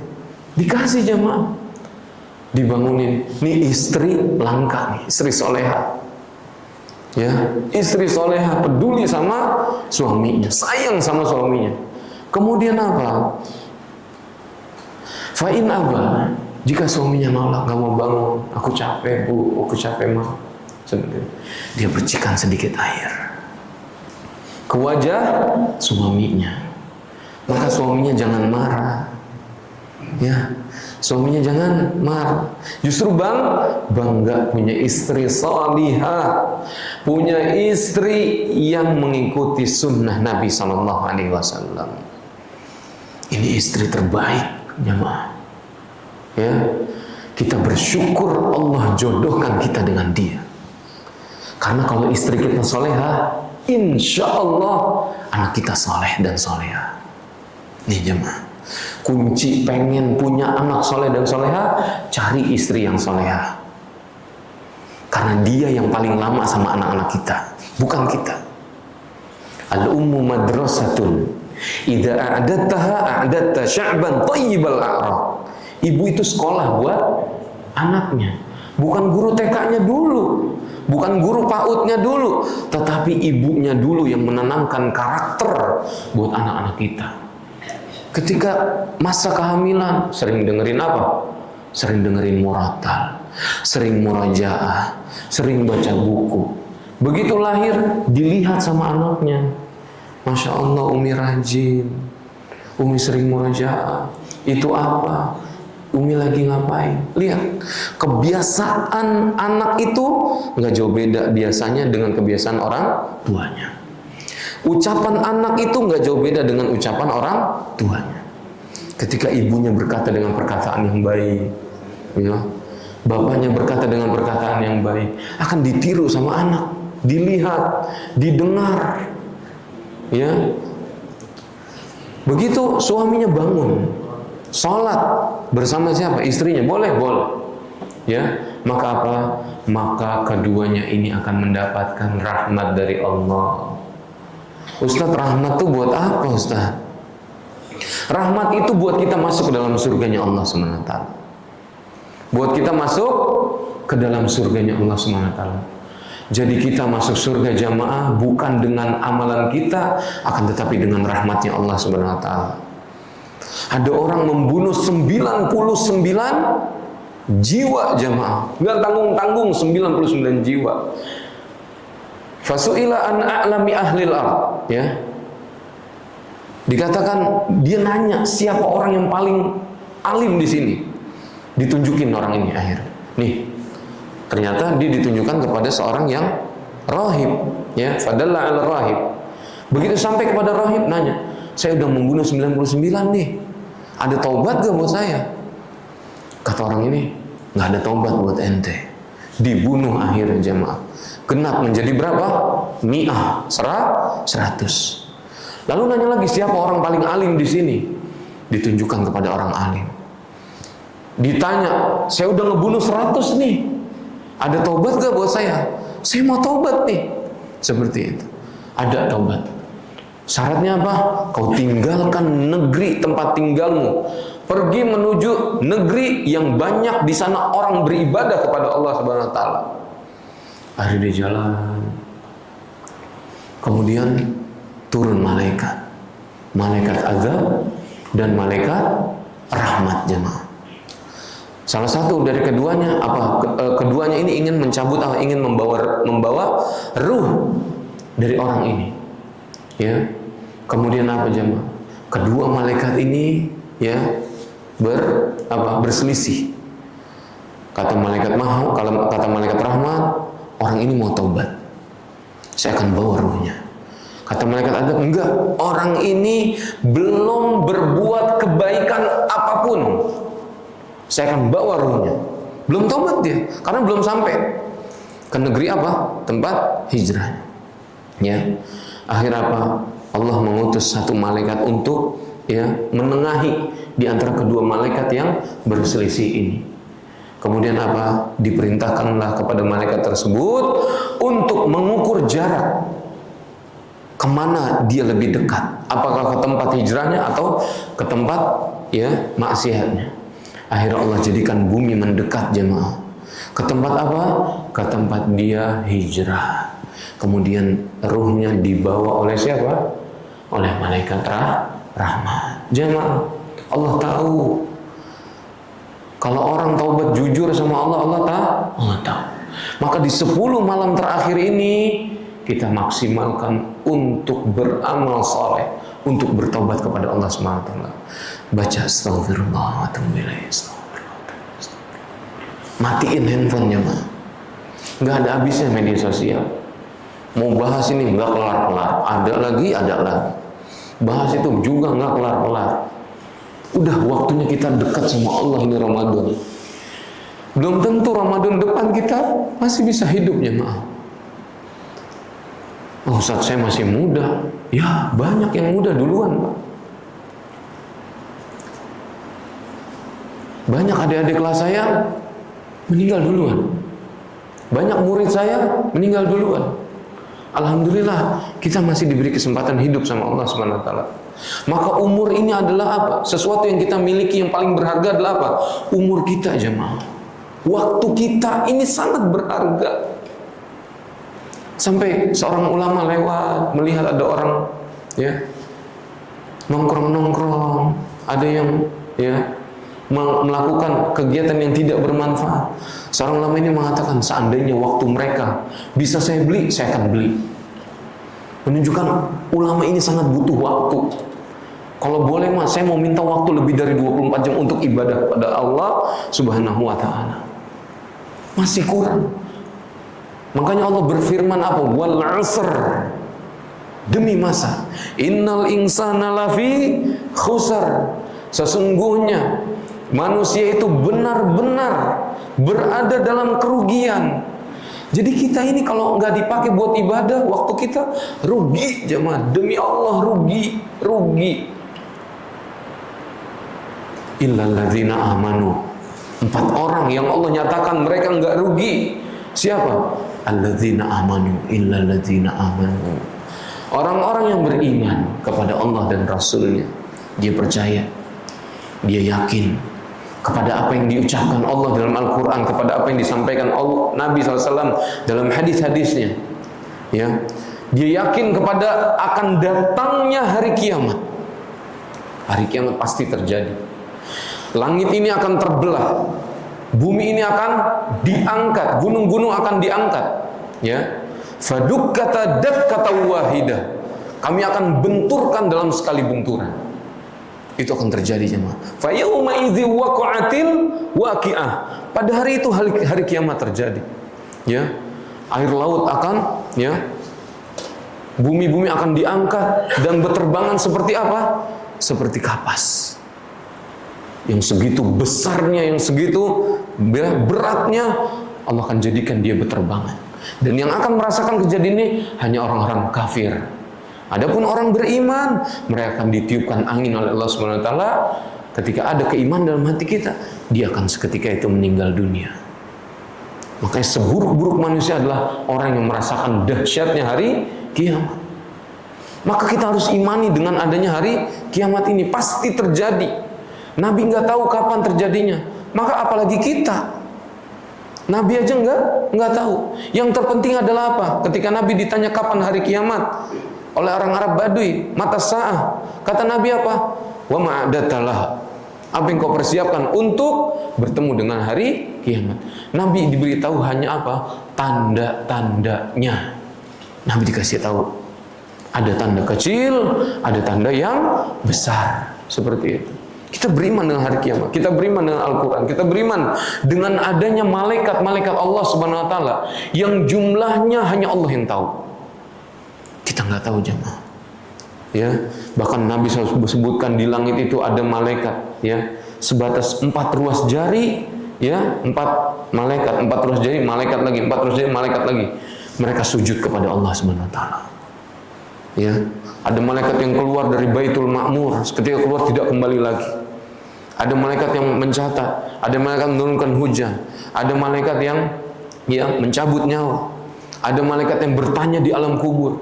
dikasih jemaah, dibangunin, nih istri langka nih, istri soleha, ya, istri soleha peduli sama suaminya, sayang sama suaminya. Kemudian apa? Fa'in aba, jika suaminya nolak, nggak mau bangun, aku capek bu, aku capek mah, dia percikan sedikit air ke wajah suaminya, maka suaminya jangan marah, ya, suaminya jangan marah, justru bangga punya istri salihah, punya istri yang mengikuti sunnah Nabi SAW. Ini istri terbaik jemaah. Ya, kita bersyukur Allah jodohkan kita dengan dia. Karena kalau istri kita soleha, insya Allah anak kita soleh dan soleha. Nih jemaah, kunci pengen punya anak soleh dan soleha, cari istri yang soleha. Karena dia yang paling lama sama anak-anak kita, bukan kita. Al-ummu madrasatun, idza a'dadtaha a'dadta sya'ban thayyibal a'raq. Ibu itu sekolah buat anaknya, bukan guru TK-nya dulu, bukan guru PAUD-nya dulu, tetapi ibunya dulu yang menanamkan karakter buat anak-anak kita. Ketika masa kehamilan, sering dengerin apa? Sering dengerin muratal, sering murajaah, sering baca buku. Begitu lahir, dilihat sama anaknya, Masya Allah, Umi rajin, Umi sering murajaah. Itu apa? Umi lagi ngapain? Lihat, kebiasaan anak itu nggak jauh beda biasanya dengan kebiasaan orang tuanya. Ucapan anak itu nggak jauh beda dengan ucapan orang tuanya. Ketika ibunya berkata dengan perkataan yang baik, ya, bapaknya berkata dengan perkataan yang baik, akan ditiru sama anak, dilihat, didengar, ya. Begitu suaminya bangun, sholat bersama siapa? Istrinya, boleh, ya. Maka apa? Maka keduanya ini akan mendapatkan rahmat dari Allah. Ustaz, rahmat itu buat apa Ustaz? Rahmat itu buat kita masuk ke dalam surganya Allah SWT. Buat kita masuk ke dalam surganya Allah SWT. Jadi kita masuk surga jamaah bukan dengan amalan kita, akan tetapi dengan rahmatnya Allah SWT. Ada orang membunuh 99 jiwa jamaah, nggak tanggung-tanggung 99 jiwa. Fasu'ila an a'lami ahlil ard, ya. Dikatakan dia nanya siapa orang yang paling alim di sini. Ditunjukin orang ini akhirnya. Nih, ternyata dia ditunjukkan kepada seorang yang rahib, ya, fadalla al rahib. Begitu sampai kepada rahib nanya, saya udah membunuh 99 nih. Ada taubat gak buat saya? Kata orang ini, nggak ada taubat buat ente. Dibunuh akhirnya jemaah. Genap menjadi berapa? Mi'ah, 100. Lalu nanya lagi, siapa orang paling alim di sini? Ditunjukkan kepada orang alim. Ditanya, saya udah ngebunuh 100 nih. Ada taubat gak buat saya? Saya mau taubat nih. Seperti itu. Ada taubat. Syaratnya apa? Kau tinggalkan negeri tempat tinggalmu, pergi menuju negeri yang banyak di sana orang beribadah kepada Allah Subhanahu wa taala. Akhirnya dia jalan. Kemudian turun malaikat. Malaikat azab dan malaikat rahmat jemaah. Salah satu dari keduanya apa? Keduanya ini ingin mencabut, ingin membawa ruh dari orang ini. Ya. Kemudian apa jemaah? Kedua malaikat ini ya berselisih. Kata malaikat rahmat, orang ini mau taubat, saya akan bawa ruhnya. Kata malaikat adab, enggak, orang ini belum berbuat kebaikan apapun, saya akan bawa ruhnya. Belum taubat dia, karena belum sampai ke negeri apa? Tempat hijrahnya. Ya, akhir apa? Allah mengutus satu malaikat untuk ya menengahi di antara kedua malaikat yang berselisih ini. Kemudian apa? Diperintahkanlah kepada malaikat tersebut untuk mengukur jarak kemana dia lebih dekat, apakah ke tempat hijrahnya atau ke tempat ya maksiatnya. Akhirnya Allah jadikan bumi mendekat jemaah. Ke tempat apa? Ke tempat dia hijrah. Kemudian ruhnya dibawa oleh siapa? Oleh malaikat rahmat. Jemaah, Allah tahu. Kalau orang taubat jujur sama Allah, Allah tahu. Maka di 10 malam terakhir ini kita maksimalkan untuk beramal saleh, untuk bertobat kepada Allah SWT. Baca astagfirullah wa atubu ilaih, matiin handphonenya, mah. Nggak ada habisnya media sosial. Mau bahas ini nggak kelar-kelar, ada lagi. Bahas itu juga nggak kelar-kelar. Udah waktunya kita dekat sama Allah ini Ramadan. Belum tentu Ramadan depan kita masih bisa hidup, jemaah. Oh, Ustaz, saya masih muda. Ya, banyak yang muda duluan, Pak. Banyak adik-adik kelas saya meninggal duluan. Banyak murid saya meninggal duluan. Alhamdulillah, kita masih diberi kesempatan hidup sama Allah Subhanahu wa taala. Maka umur ini adalah apa? Sesuatu yang kita miliki yang paling berharga adalah apa? Umur kita, jemaah. Waktu kita ini sangat berharga. Sampai seorang ulama lewat melihat ada orang ya nongkrong, ada yang ya melakukan kegiatan yang tidak bermanfaat. Seorang ulama ini mengatakan, seandainya waktu mereka bisa saya beli, saya akan beli. Menunjukkan ulama ini sangat butuh waktu. Kalau boleh mas, saya mau minta waktu lebih dari 24 jam untuk ibadah kepada Allah Subhanahu wa ta'ala. Masih kurang. Makanya Allah berfirman apa? Wal 'asr, demi masa. Innal insana lafi khusar. Sesungguhnya manusia itu benar-benar berada dalam kerugian. Jadi kita ini kalau nggak dipakai buat ibadah, waktu kita rugi, jemaah. Demi Allah rugi. Illalladzina amanu. 4 orang yang Allah nyatakan mereka nggak rugi. Siapa? Alladzina amanu, illalladzina amanu. Orang-orang yang beriman kepada Allah dan Rasulnya. Dia percaya, dia yakin kepada apa yang diucapkan Allah dalam Al-Quran, kepada apa yang disampaikan Allah, Nabi SAW dalam hadis-hadisnya. Ya, dia yakin kepada akan datangnya hari kiamat. Hari kiamat pasti terjadi. Langit ini akan terbelah, bumi ini akan diangkat, gunung-gunung akan diangkat. Ya, fadukkata dakkata wahidah. Kami akan benturkan dalam sekali benturan. Itu akan terjadi, jemaah. Fa yauma idzi waqa'atil waqi'ah. Pada hari itu hari kiamat terjadi. Ya. Air laut akan bumi-bumi akan diangkat dan berterbangan seperti apa? Seperti kapas. Yang segitu besarnya, yang segitu beratnya, Allah akan jadikan dia berterbangan. Dan yang akan merasakan kejadian ini hanya orang-orang kafir. Adapun orang beriman, mereka akan ditiupkan angin oleh Allah Subhanahu wa taala. Ketika ada keimanan dalam hati kita, dia akan seketika itu meninggal dunia. Makanya seburuk-buruk manusia adalah orang yang merasakan dahsyatnya hari kiamat. Maka kita harus imani dengan adanya hari kiamat ini pasti terjadi. Nabi nggak tahu kapan terjadinya, maka apalagi kita. Nabi aja nggak tahu. Yang terpenting adalah apa? Ketika Nabi ditanya kapan hari kiamat oleh orang Arab Badui, mata sa'ah, kata Nabi apa? Wa ma'adatalah. Apa yang kau persiapkan untuk bertemu dengan hari kiamat? Nabi diberitahu hanya apa? Tanda-tandanya. Nabi dikasih tahu. Ada tanda kecil, ada tanda yang besar. Seperti itu. Kita beriman dengan hari kiamat, kita beriman dengan Al-Quran, kita beriman dengan adanya malaikat-malaikat Allah Subhanahu Wa Taala yang jumlahnya hanya Allah yang tahu. Kita nggak tahu jemaah. Ya, bahkan Nabi SAW sebutkan di langit itu ada malaikat, ya, sebatas 4 ruas jari, ya, 4 malaikat, 4 ruas jari, malaikat lagi, 4 ruas jari, malaikat lagi. Mereka sujud kepada Allah Subhanahu Wa Taala. Ya, ada malaikat yang keluar dari Baitul Ma'mur, ketika keluar tidak kembali lagi. Ada malaikat yang mencatat, ada malaikat menurunkan hujan, ada malaikat yang mencabut nyawa, ada malaikat yang bertanya di alam kubur.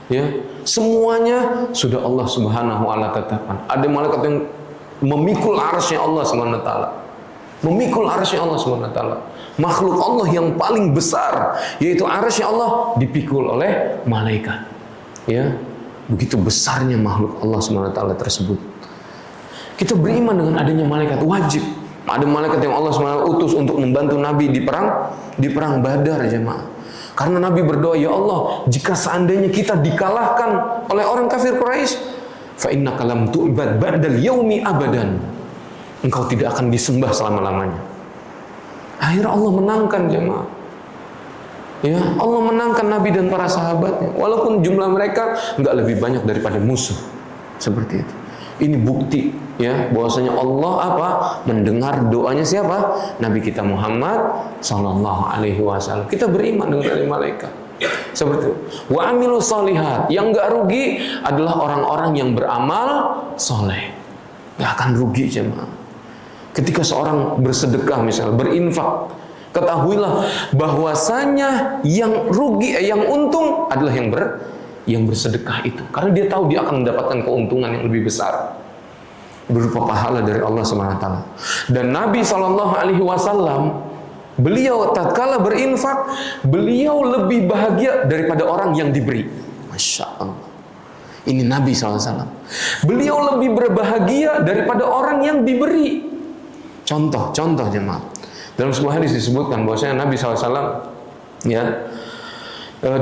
Ya, semuanya sudah Allah Subhanahu wa taala tetapkan. Ada malaikat yang memikul arsy Allah Subhanahu wa taala. Memikul arsy Allah Subhanahu wa taala. Makhluk Allah yang paling besar yaitu arsy Allah dipikul oleh malaikat. Ya, begitu besarnya makhluk Allah Subhanahu wa taala tersebut. Kita beriman dengan adanya malaikat, wajib. Ada malaikat yang Allah SWT utus untuk membantu Nabi di perang Badar, jemaah. Karena Nabi berdoa, ya Allah, jika seandainya kita dikalahkan oleh orang kafir Quraisy, fa innaka lam tu'bad ba'dal yaumi abadan. Engkau tidak akan disembah selama-lamanya. Akhirnya Allah menangkan, jemaah. Ya, Allah menangkan Nabi dan para sahabatnya. Walaupun jumlah mereka enggak lebih banyak daripada musuh. Seperti itu. Ini bukti, ya, bahwasanya Allah mendengar doanya siapa? Nabi kita Muhammad sallallahu alaihi wasallam. Kita beriman dengan malaikat. Seperti itu. Wa amilu shalihat. Yang enggak rugi adalah orang-orang yang beramal soleh. Enggak akan rugi, jemaah. Ketika seorang bersedekah misalnya, berinfak, ketahuilah bahwasanya yang rugi, yang untung adalah yang bersedekah itu, karena dia tahu dia akan mendapatkan keuntungan yang lebih besar berupa pahala dari Allah Subhanahu wa taala. Dan Nabi sallallahu alaihi wasallam, beliau tatkala berinfak, beliau lebih bahagia daripada orang yang diberi. Masya Allah. Ini Nabi sallallahu alaihi wasallam. Beliau lebih berbahagia daripada orang yang diberi. Contoh jemaah. Dalam sebuah hadis disebutkan bahwasanya Nabi sallallahu alaihi wasallam, ya,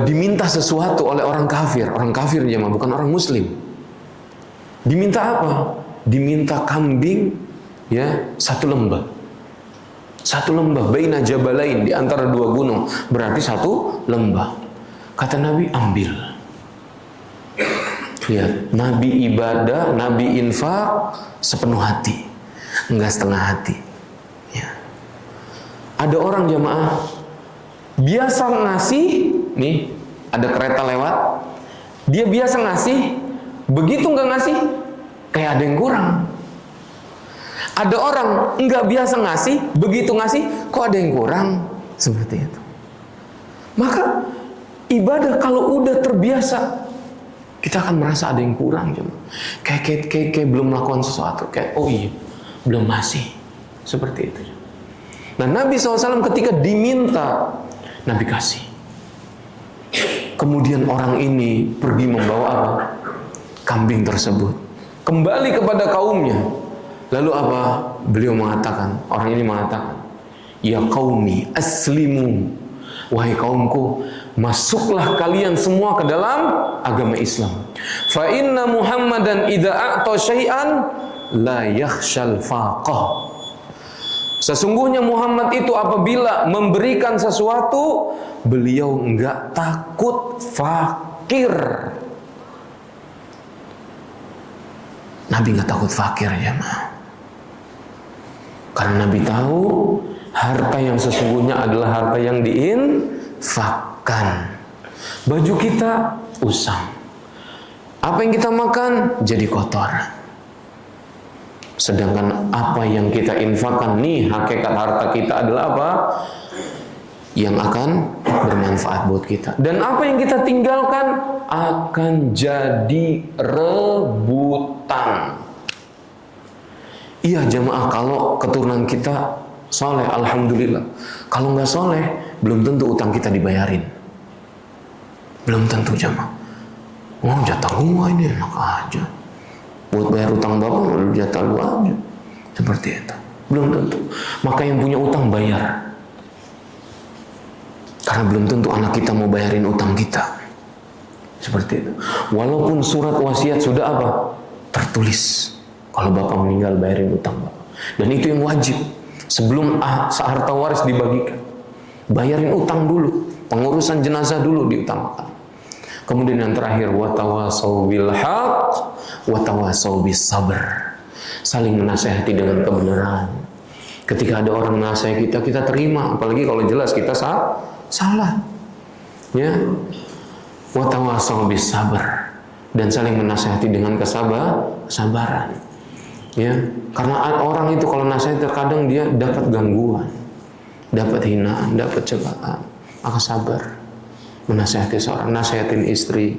diminta sesuatu oleh orang kafir jemaah, bukan orang muslim. Diminta apa? Diminta kambing, ya, 1 lembah. 1 lembah baina jabalain, di antara 2 gunung, berarti 1 lembah. Kata Nabi, ambil. Lihat, Nabi ibadah, Nabi infak sepenuh hati, enggak setengah hati. Ya. Ada orang jemaah biasa ngasih, nih, ada kereta lewat, dia biasa ngasih, begitu nggak ngasih, kayak ada yang kurang. Ada orang nggak biasa ngasih, begitu ngasih, kok ada yang kurang, seperti itu. Maka ibadah kalau udah terbiasa, kita akan merasa ada yang kurang, kayak belum melakukan sesuatu, kayak oh iya, belum masih, seperti itu. Nah, Nabi SAW ketika diminta, Nabi kasih. Kemudian orang ini pergi membawa apa? Kambing tersebut kembali kepada kaumnya. Lalu apa? Beliau mengatakan, orang ini mengatakan, ya qaumi aslimu, wahai kaumku, masuklah kalian semua ke dalam agama Islam. Fa inna Muhammadan idza a'ta syai'an la yakhshal faqah. Sesungguhnya Muhammad itu apabila memberikan sesuatu, beliau enggak takut fakir. Nabi enggak takut fakir, ya, Ma. Karena Nabi tahu harta yang sesungguhnya adalah harta yang diinfakkan. Baju kita usang. Apa yang kita makan jadi kotoran. Sedangkan apa yang kita infakkan, nih, hakikat harta kita adalah apa? Yang akan bermanfaat buat kita. Dan apa yang kita tinggalkan akan jadi rebutan. Iya jemaah, kalau keturunan kita soleh, alhamdulillah. Kalau nggak soleh, belum tentu utang kita dibayarin. Belum tentu jemaah. Jatah gua ini enak aja. Buat bayar utang bapak, jatah lu aja. Seperti itu. Belum tentu. Maka yang punya utang bayar. Karena belum tentu anak kita mau bayarin utang kita. Seperti itu. Walaupun surat wasiat sudah apa? Tertulis. Kalau bapak meninggal bayarin utang bapak. Dan itu yang wajib. Sebelum harta waris dibagikan. Bayarin utang dulu. Pengurusan jenazah dulu diutamakan. Kemudian yang terakhir, watawasau bil haq, watawasau bis sabr. Saling menasihati dengan kebenaran. Ketika ada orang menasihati kita, kita terima. Apalagi kalau jelas kita salah. Ya. Watawasau bis sabr. Dan saling menasihati dengan kesabaran. Ya. Karena orang itu kalau nasihat terkadang dia dapat gangguan, dapat hinaan, dapat cobaan. Maka sabar. Menasihati seorang, nasihatin istri,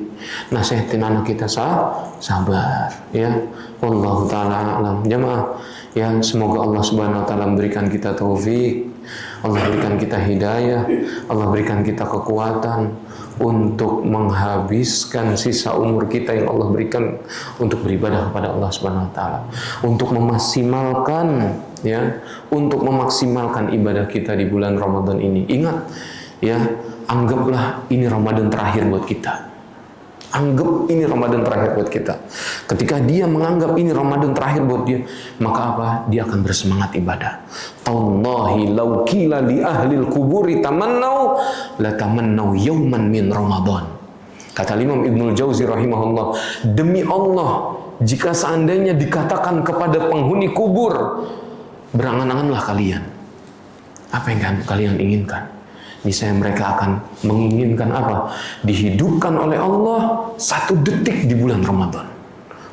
nasihatin anak kita sabar, ya. Wallahu taala alam. Jemaah, ya, semoga Allah Subhanahu wa taala memberikan kita taufik, Allah berikan kita hidayah, Allah berikan kita kekuatan untuk menghabiskan sisa umur kita yang Allah berikan untuk beribadah kepada Allah Subhanahu wa taala, untuk memaksimalkan, ya, untuk memaksimalkan ibadah kita di bulan Ramadan ini. Ingat, ya, anggaplah ini Ramadan terakhir buat kita. Anggap ini Ramadan terakhir buat kita. Ketika dia menganggap ini Ramadan terakhir buat dia, maka apa? Dia akan bersemangat ibadah. Tallahi law qila li ahli al-quburi tamannau la tamannau yawman min Ramadan. Kata Imam Ibnul Jauzi rahimahullah, demi Allah, jika seandainya dikatakan kepada penghuni kubur, berangan-anganlah kalian. Apa yang kalian inginkan? Misalnya mereka akan menginginkan apa? Dihidupkan oleh Allah 1 detik di bulan Ramadan.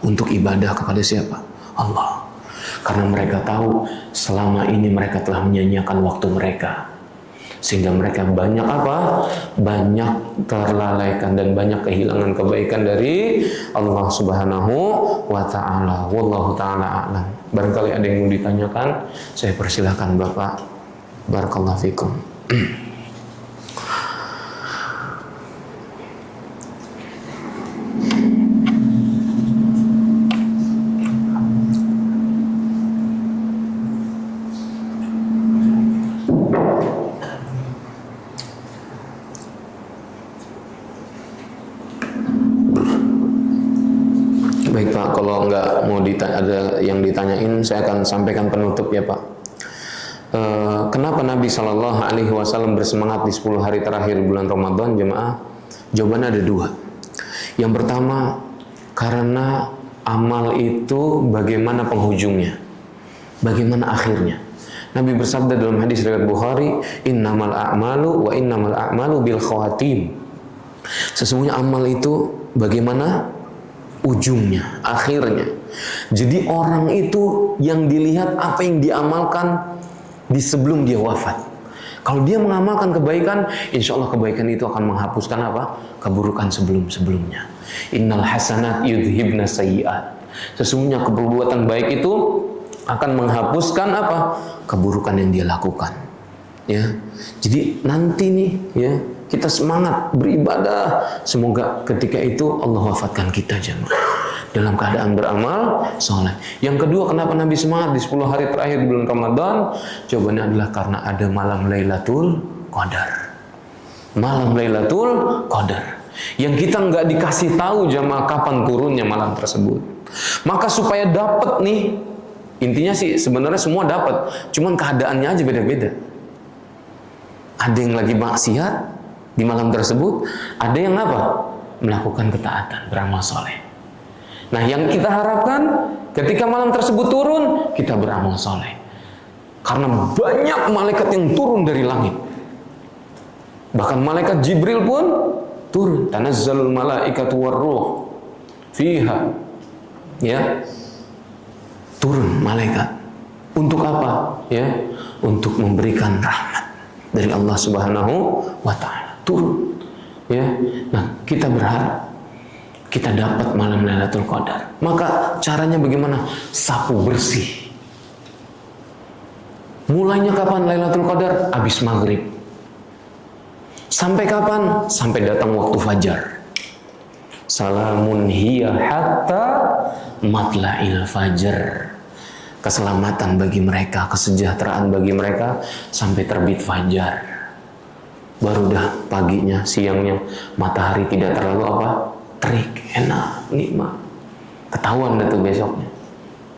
Untuk ibadah kepada siapa? Allah. Karena mereka tahu selama ini mereka telah menyanyiakan waktu mereka. Sehingga mereka banyak apa? Banyak terlalaikan dan banyak kehilangan kebaikan dari Allah Subhanahu wa ta'ala. Wallahu ta'ala a'lam. Barangkali ada yang mau ditanyakan, saya persilahkan Bapak. Barakallahu fikum. Baik Pak, kalau nggak mau ada yang ditanyain, saya akan sampaikan penutup ya Pak. Kenapa Nabi Shallallahu Alaihi Wasallam bersemangat di 10 hari terakhir bulan Ramadan, jemaah? Jawabannya ada 2. Yang pertama, karena amal itu bagaimana penghujungnya, bagaimana akhirnya. Nabi bersabda dalam hadis riwayat Bukhari, innamal a'malu wa innamal a'malu bil khawatim. Sesungguhnya amal itu bagaimana ujungnya, akhirnya. Jadi orang itu yang dilihat apa yang diamalkan di sebelum dia wafat. Kalau dia mengamalkan kebaikan, insya Allah kebaikan itu akan menghapuskan apa? Keburukan sebelum-sebelumnya. Innal hasanat yudhibna sayyi'at. Sesungguhnya perbuatan baik itu akan menghapuskan apa? Keburukan yang dia lakukan. Ya. Jadi nanti nih, ya, kita semangat beribadah. Semoga ketika itu Allah wafatkan kita jemaah dalam keadaan beramal soleh. Yang kedua, kenapa Nabi semangat di 10 hari terakhir di bulan Ramadan? Jawabannya adalah karena ada malam Lailatul Qadar. Malam Lailatul Qadar. Yang kita nggak dikasih tahu jemaah kapan turunnya malam tersebut. Maka supaya dapat nih, intinya sih sebenarnya semua dapat, cuman keadaannya aja beda-beda. Ada yang lagi maksiat di malam tersebut, ada yang apa? Melakukan ketaatan, beramal soleh. Nah, yang kita harapkan ketika malam tersebut turun, kita beramal soleh. Karena banyak malaikat yang turun dari langit. Bahkan malaikat Jibril pun turun. Tanazzalul malaikatu warruh fiha. Ya. Turun malaikat. Untuk apa? Ya, untuk memberikan rahmat dari Allah Subhanahu wa taala. Turun. Ya. Nah, kita berharap kita dapat malam Lailatul Qadar. Maka caranya bagaimana? Sapu bersih. Mulainya kapan Lailatul Qadar? Habis maghrib. Sampai kapan? Sampai datang waktu fajar. Salamun hiya hatta matla'il fajar. keselamatan bagi mereka, kesejahteraan bagi mereka sampai terbit fajar. Baru dah paginya, siangnya matahari tidak terlalu apa? Terik, enak, nikmat. Ketahuan dah tuh besoknya.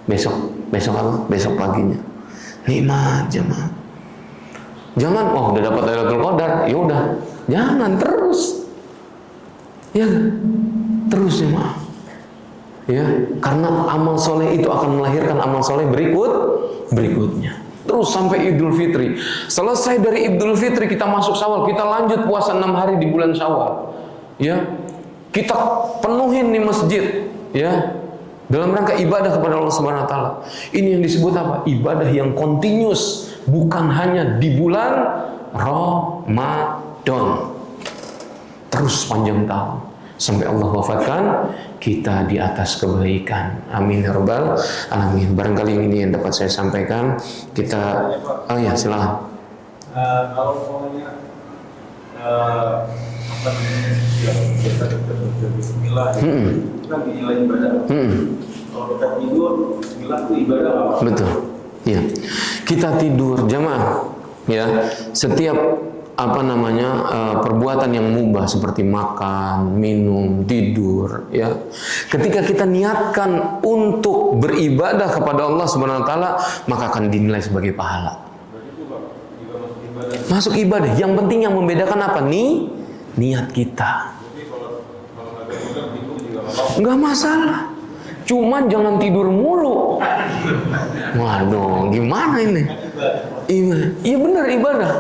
Besok apa? Besok paginya. Nikmat jemaah. Jangan, udah dapat Lailatul Qadar, ya udah, jangan terus. Ya, terus jemaah. Ya, karena amal soleh itu akan melahirkan amal soleh berikutnya. Terus sampai Idul Fitri. Selesai dari Idul Fitri kita masuk Syawal, kita lanjut puasa 6 hari di bulan Syawal. Ya, kita penuhin di masjid. Ya, dalam rangka ibadah kepada Allah Subhanahu Wa Taala. Ini yang disebut apa? Ibadah yang continuous. Bukan hanya di bulan Ramadan, terus panjang tahun sampai Allah wafatkan kita di atas kebaikan. Amin ya rabbal alamin. Barangkali ini yang dapat saya sampaikan. Kita, oh ya silakan. Kalau pokoknya apa namanya kita Bismillah, itu kan dinilai ibadah. Kalau kita tidur, Bismillah itu ibadah apa? Betul. Ya, kita tidur jamaah. Ya, setiap perbuatan yang mubah seperti makan, minum, tidur. Ya, ketika kita niatkan untuk beribadah kepada Allah Subhanahu Wa Taala, maka akan dinilai sebagai pahala. Masuk ibadah. Yang penting yang membedakan apa nih? Niat kita. Enggak masalah. Cuman jangan tidur mulu. Waduh, gimana ini? Iya benar ibadah.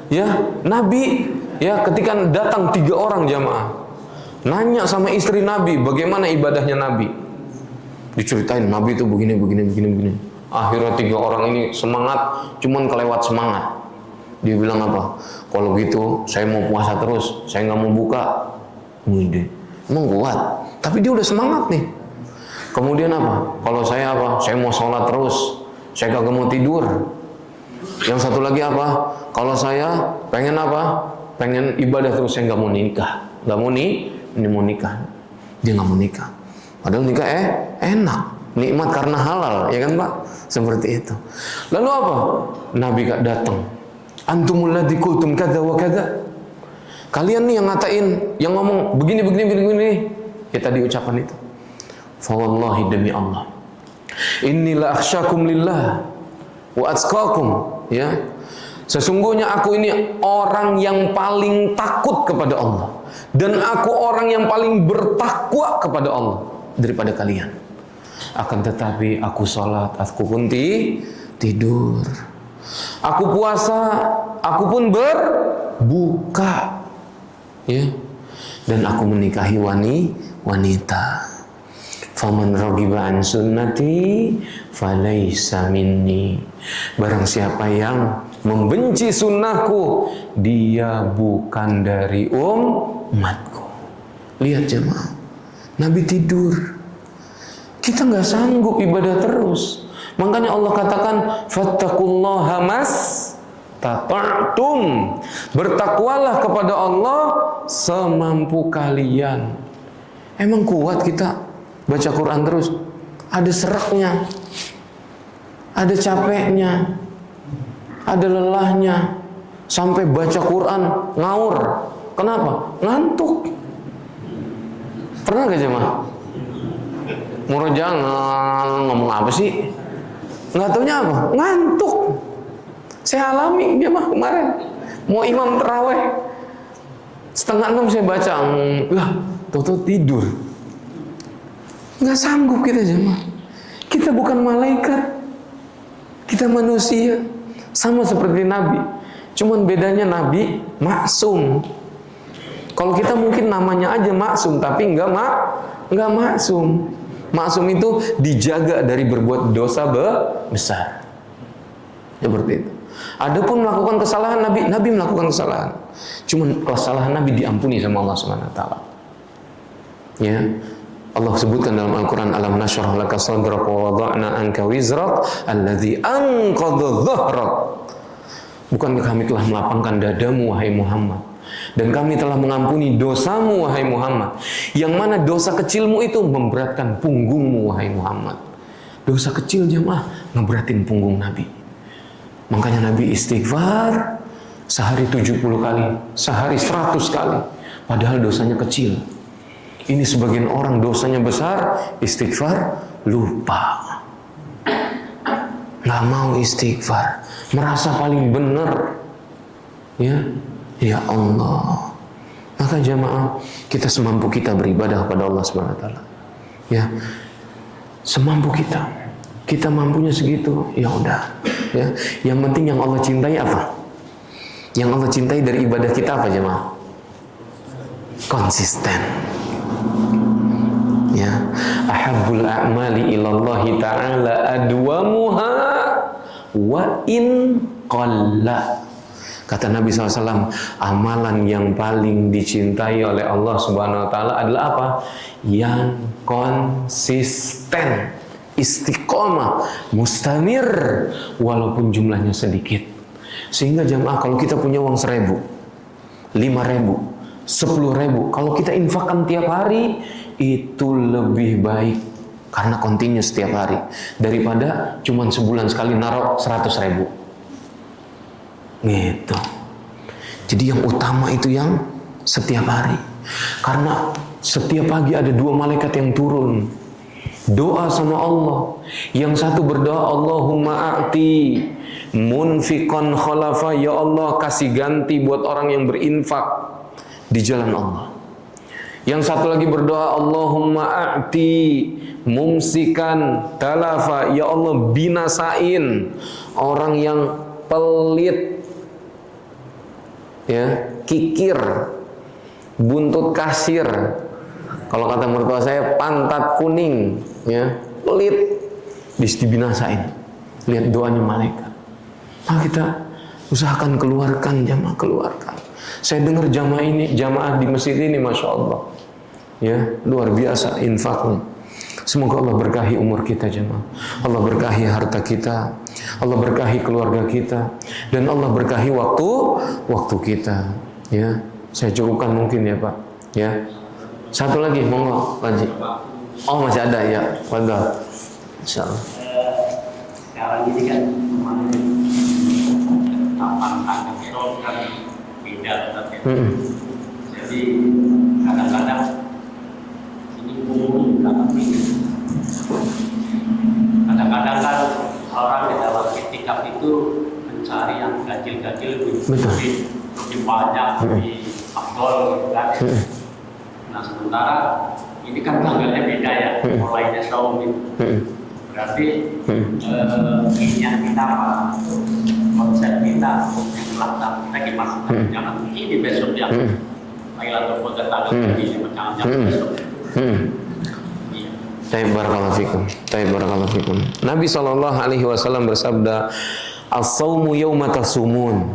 Ya, Nabi ya ketika datang 3 orang jamaah nanya sama istri Nabi bagaimana ibadahnya Nabi. Diceritain Nabi itu begini. Akhirnya 3 orang ini semangat, cuman kelewat semangat. Dia bilang apa? Kalau gitu saya mau puasa terus, saya nggak mau buka. Ngide, emang kuat. Tapi dia udah semangat nih. Kemudian apa? Kalau saya apa? Saya mau sholat terus, saya kagak mau tidur. Yang satu lagi apa? Kalau saya pengen apa? Pengen ibadah terus, saya nggak mau nikah. Nggak mau mau nikah. Dia nggak mau nikah. Padahal nikah enak, nikmat karena halal, ya kan Pak? Seperti itu. Lalu apa? Nabi datang. Antumul ladzi qultum kadza wa kadza. Kalian nih yang ngatain, yang ngomong begini. Ya tadi ucapan itu. Fa wallahi demi Allah. Innilah akhsyakum lillah wa atqakum, ya. Sesungguhnya aku ini orang yang paling takut kepada Allah dan aku orang yang paling bertakwa kepada Allah daripada kalian. Akan tetapi aku sholat, aku pun tidur. Aku puasa, aku pun berbuka. Ya. Dan aku menikahi wanita. Faman raghiba an sunnati falaysa minni. Barang siapa yang membenci sunnahku, dia bukan dari umatku. Lihat jemaah, Nabi tidur. Kita nggak sanggup ibadah terus. Makanya Allah katakan fattaqullaha mastata'tum. Bertakwalah kepada Allah semampu kalian. Emang kuat kita baca Quran terus? Ada seraknya, ada capeknya, ada lelahnya. Sampai baca Quran ngaur. Kenapa? Ngantuk. Pernah gak jemaah? Murah jangan ngomong apa sih? Nggak taunya apa? Ngantuk. Saya alami jemaah kemarin. Mau imam terawih 5:30 saya baca, lah, toto tidur. Nggak sanggup kita jemaah. Kita bukan malaikat. Kita manusia. Sama seperti Nabi. Cuman bedanya Nabi maksum. Kalau kita mungkin namanya aja maksum, tapi nggak maksum. Maksum itu dijaga dari berbuat dosa besar. Seperti itu. Adapun melakukan kesalahan Nabi melakukan kesalahan. Cuman kesalahan Nabi diampuni sama Allah Subhanahu wa taala. Ya. Allah sebutkan dalam Al-Qur'an, alam nashrah laka sadrak wa wada'na anka wizrak alladzi anqadha dhahrak. Bukankah kami telah melapangkan dadamu wahai Muhammad, dan kami telah mengampuni dosamu wahai Muhammad, yang mana dosa kecilmu itu memberatkan punggungmu wahai Muhammad. Dosa kecil jemaah ngeberatin punggung Nabi. Makanya Nabi istighfar sehari 70 kali, sehari 100 kali. Padahal dosanya kecil. Ini sebagian orang dosanya besar, istighfar lupa. Nggak mau istighfar, merasa paling benar. Ya Allah. Maka jamaah, kita semampu kita beribadah kepada Allah Subhanahu wa taala. Ya. Semampu kita. Kita mampunya segitu, ya udah. Ya. Yang penting yang Allah cintai apa? Yang Allah cintai dari ibadah kita apa jemaah? Konsisten. Ya, ahabbul a'mali ilallahi ta'ala adwamuha wa in qalla. Kata Nabi SAW, amalan yang paling dicintai oleh Allah Subhanahu wa taala adalah apa? Yang konsisten, istiqomah, mustamir, walaupun jumlahnya sedikit. Sehingga jamaah, kalau kita punya uang 1.000, 5.000, 10.000, kalau kita infakkan tiap hari, itu lebih baik karena continuous setiap hari daripada cuman sebulan sekali naruh 100.000 gitu. Jadi yang utama itu yang setiap hari, karena setiap pagi ada 2 malaikat yang turun doa sama Allah. Yang satu berdoa, Allahumma a'ti munfiqan khalafa, ya Allah kasih ganti buat orang yang berinfak di jalan Allah. Yang satu lagi berdoa, Allahumma a'ti mumsikan talafa, ya Allah binasain orang yang pelit, ya, kikir, buntut kasir. Kalau kata mertua saya, pantat kuning, ya, pelit, dibinasain. Lihat doanya malaikat. Nah, kita usahakan keluarkan jamaah, keluarkan. Saya dengar jamaah di masjid ini, masya Allah, ya, luar biasa infaknya. Semoga Allah berkahi umur kita jemaah. Allah berkahi harta kita, Allah berkahi keluarga kita, dan Allah berkahi waktu kita. Ya, saya cukupkan mungkin ya Pak. Ya, satu lagi monggo Pak Haji. Oh masih ada ya, wadah. Insyaallah. Sekarang ini kan tampang show kan beda tapi. Jadi kadang-kadang ini umum dalam ini. Kadang-kadang kan orang di dalam itikaf itu mencari yang gajil-gajil lebih banyak, lebih afdol kan. Nah sementara ini kan tanggalnya beda ya, mulainya saum itu. Berarti ininya kita apa? Konsep kita, yang pelaksanaan kita gimana? Jangan ini besok ya. Lailatul Qadar tanggal ini, jangan besok. Taib barakallahu fikum. Nabi SAW bersabda, as-sawmu yawma tasumun,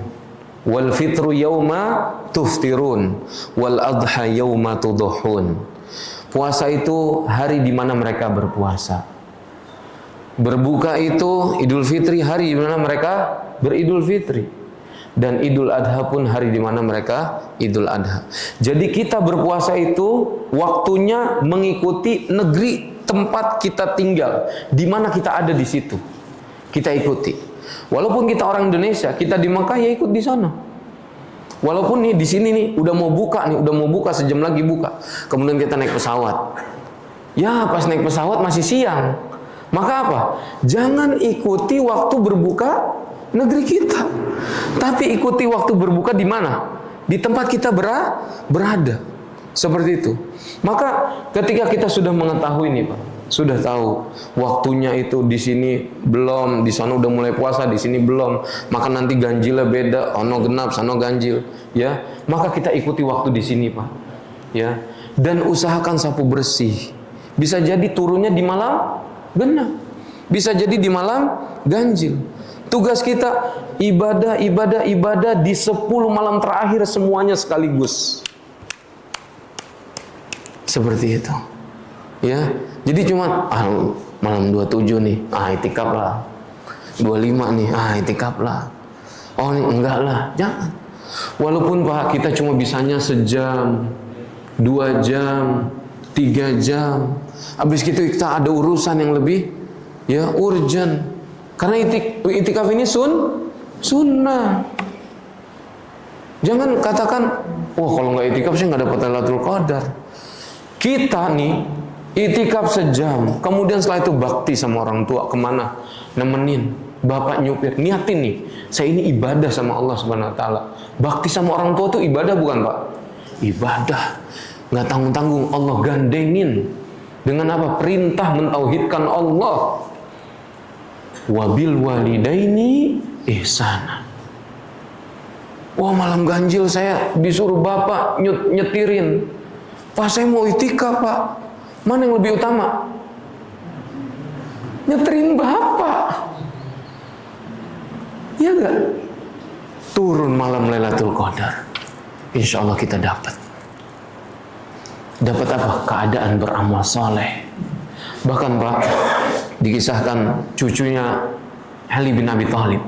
wal fitru yawma tuftirun, wal adha yawma tudhun. Puasa itu hari di mana mereka berpuasa. Berbuka itu Idul Fitri, hari di mana mereka beridul fitri. Dan Idul Adha pun hari di mana mereka Idul Adha. Jadi kita berpuasa itu waktunya mengikuti negeri tempat kita tinggal, di mana kita ada di situ. Kita ikuti. Walaupun kita orang Indonesia, kita di Mekah ya ikut di sana. Walaupun nih di sini nih udah mau buka sejam lagi buka. Kemudian kita naik pesawat. Ya, pas naik pesawat masih siang. Maka apa? Jangan ikuti waktu berbuka negeri kita, tapi ikuti waktu berbuka di mana? Di tempat kita berada. Seperti itu. Maka ketika kita sudah mengetahui nih Pak, sudah tahu waktunya itu di sini belum, di sana udah mulai puasa, di sini belum, maka nanti ganjilnya beda, ono genap, sana ganjil, ya. Maka kita ikuti waktu di sini Pak, ya. Dan usahakan sapu bersih. Bisa jadi turunnya di malam genap, bisa jadi di malam ganjil. Tugas kita ibadah di 10 malam terakhir semuanya sekaligus. Seperti itu. Ya. Jadi cuma malam 27 nih, itikaf lah. 25 nih, itikaf lah. Oh ini enggak lah, jangan. Walaupun Pak kita cuma bisanya sejam, 2 jam, 3 jam. Habis itu kita ada urusan yang lebih Ya, urgent. Karena itikaf ini sunnah. Jangan katakan, wah kalau nggak itikaf saya nggak dapat Lailatul Qadar. Kita nih itikaf sejam, kemudian setelah itu bakti sama orang tua, kemana? Nemenin, bapak nyupir, niatin nih, saya ini ibadah sama Allah Subhanahu Wa Taala. Bakti sama orang tua tuh ibadah bukan Pak? Ibadah, nggak tanggung-tanggung, Allah gandengin dengan apa? Perintah mentauhidkan Allah. Wabil walidaini ihsana. Wah malam ganjil saya disuruh bapak nyetirin. Pak saya mau itikaf Pak. Mana yang lebih utama? Nyeterin bapak. Iya gak? Turun malam Lailatul Qadar. Insya Allah kita dapat. Dapat apa? Keadaan beramal soleh. Bahkan Pak, dikisahkan cucunya Ali bin Abi Thalib.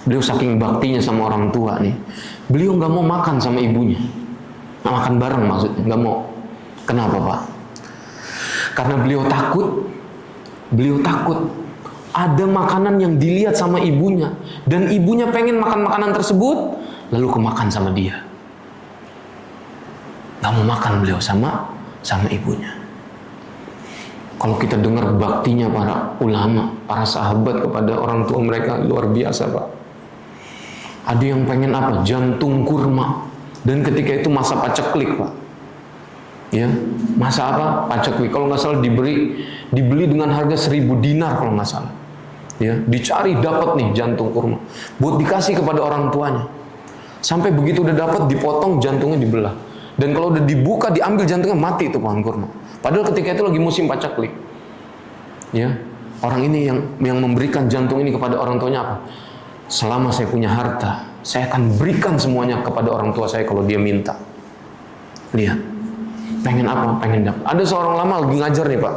Beliau saking baktinya sama orang tua nih, beliau nggak mau makan sama ibunya, nggak makan bareng maksudnya, nggak mau. Kenapa Pak? Karena beliau takut ada makanan yang dilihat sama ibunya dan ibunya pengen makan makanan tersebut, lalu kemakan sama dia. Nggak mau makan beliau sama ibunya. Kalau kita dengar baktinya para ulama, para sahabat kepada orang tua mereka luar biasa Pak. Ada yang pengen apa? Jantung kurma. Dan ketika itu masa paceklik Pak. Ya, masa apa? Paceklik. Kalau nggak salah dibeli dengan harga 1.000 dinar kalau nggak salah. Ya, dicari dapat nih jantung kurma. Buat dikasih kepada orang tuanya. Sampai begitu udah dapat dipotong jantungnya dibelah. Dan kalau udah dibuka diambil jantungnya mati itu pohon kurma. Padahal ketika itu lagi musim paceklik. Ya, orang ini yang memberikan jantung ini kepada orang tuanya apa? Selama saya punya harta, saya akan berikan semuanya kepada orang tua saya kalau dia minta. Lihat, pengen apa? Pengen dapat. Ada seorang lama lagi ngajar nih Pak.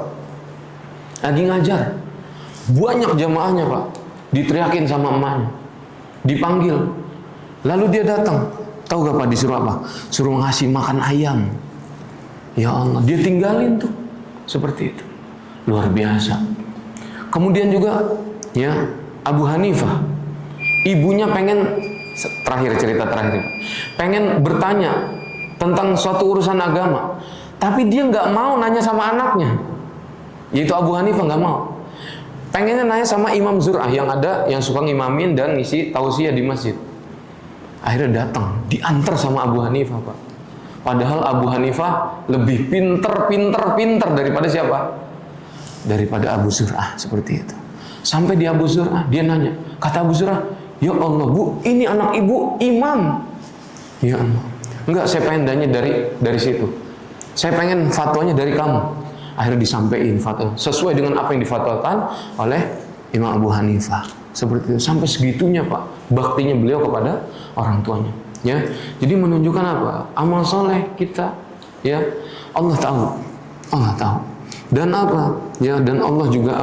Lagi ngajar. Banyak jamaahnya Pak. Diteriakin sama emaknya. Dipanggil. Lalu dia datang. Tahu gak Pak disuruh apa? Suruh ngasih makan ayam. Ya Allah, dia tinggalin tuh. Seperti itu. Luar biasa. Kemudian juga ya Abu Hanifah. Ibunya pengen, cerita terakhir, pengen bertanya tentang suatu urusan agama. Tapi dia nggak mau nanya sama anaknya. Yaitu Abu Hanifah nggak mau. Pengennya nanya sama Imam Zur'ah yang suka ngimamin dan ngisi tausiah di masjid. Akhirnya datang, diantar sama Abu Hanifah Pak. Padahal Abu Hanifah lebih pinter daripada siapa? Daripada Abu Zur'ah, seperti itu. Sampai di Abu Zur'ah, dia nanya. Kata Abu Zur'ah, ya Allah Bu, ini anak ibu imam. Ya Allah. Enggak, saya pengen nanya dari situ. Saya pengen fatwanya dari kamu. Akhirnya disampaikan fatwa sesuai dengan apa yang difatwakan oleh Imam Abu Hanifah. Seperti itu. Sampai segitunya Pak, baktinya beliau kepada orang tuanya. Ya, jadi menunjukkan apa? Amal soleh kita, ya Allah tahu. Dan apa? Ya, dan Allah juga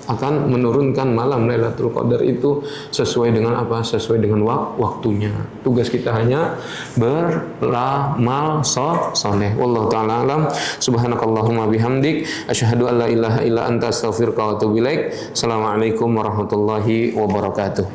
akan menurunkan malam Lailatul Qadar itu sesuai dengan apa? Sesuai dengan waktunya. Tugas kita hanya beramal soleh. Wallahu taala alam. Subhanakallahumma bihamdik asyhadu an la ilaha illa anta astaghfiruka wa atubu ilaik. Assalamualaikum warahmatullahi wabarakatuh.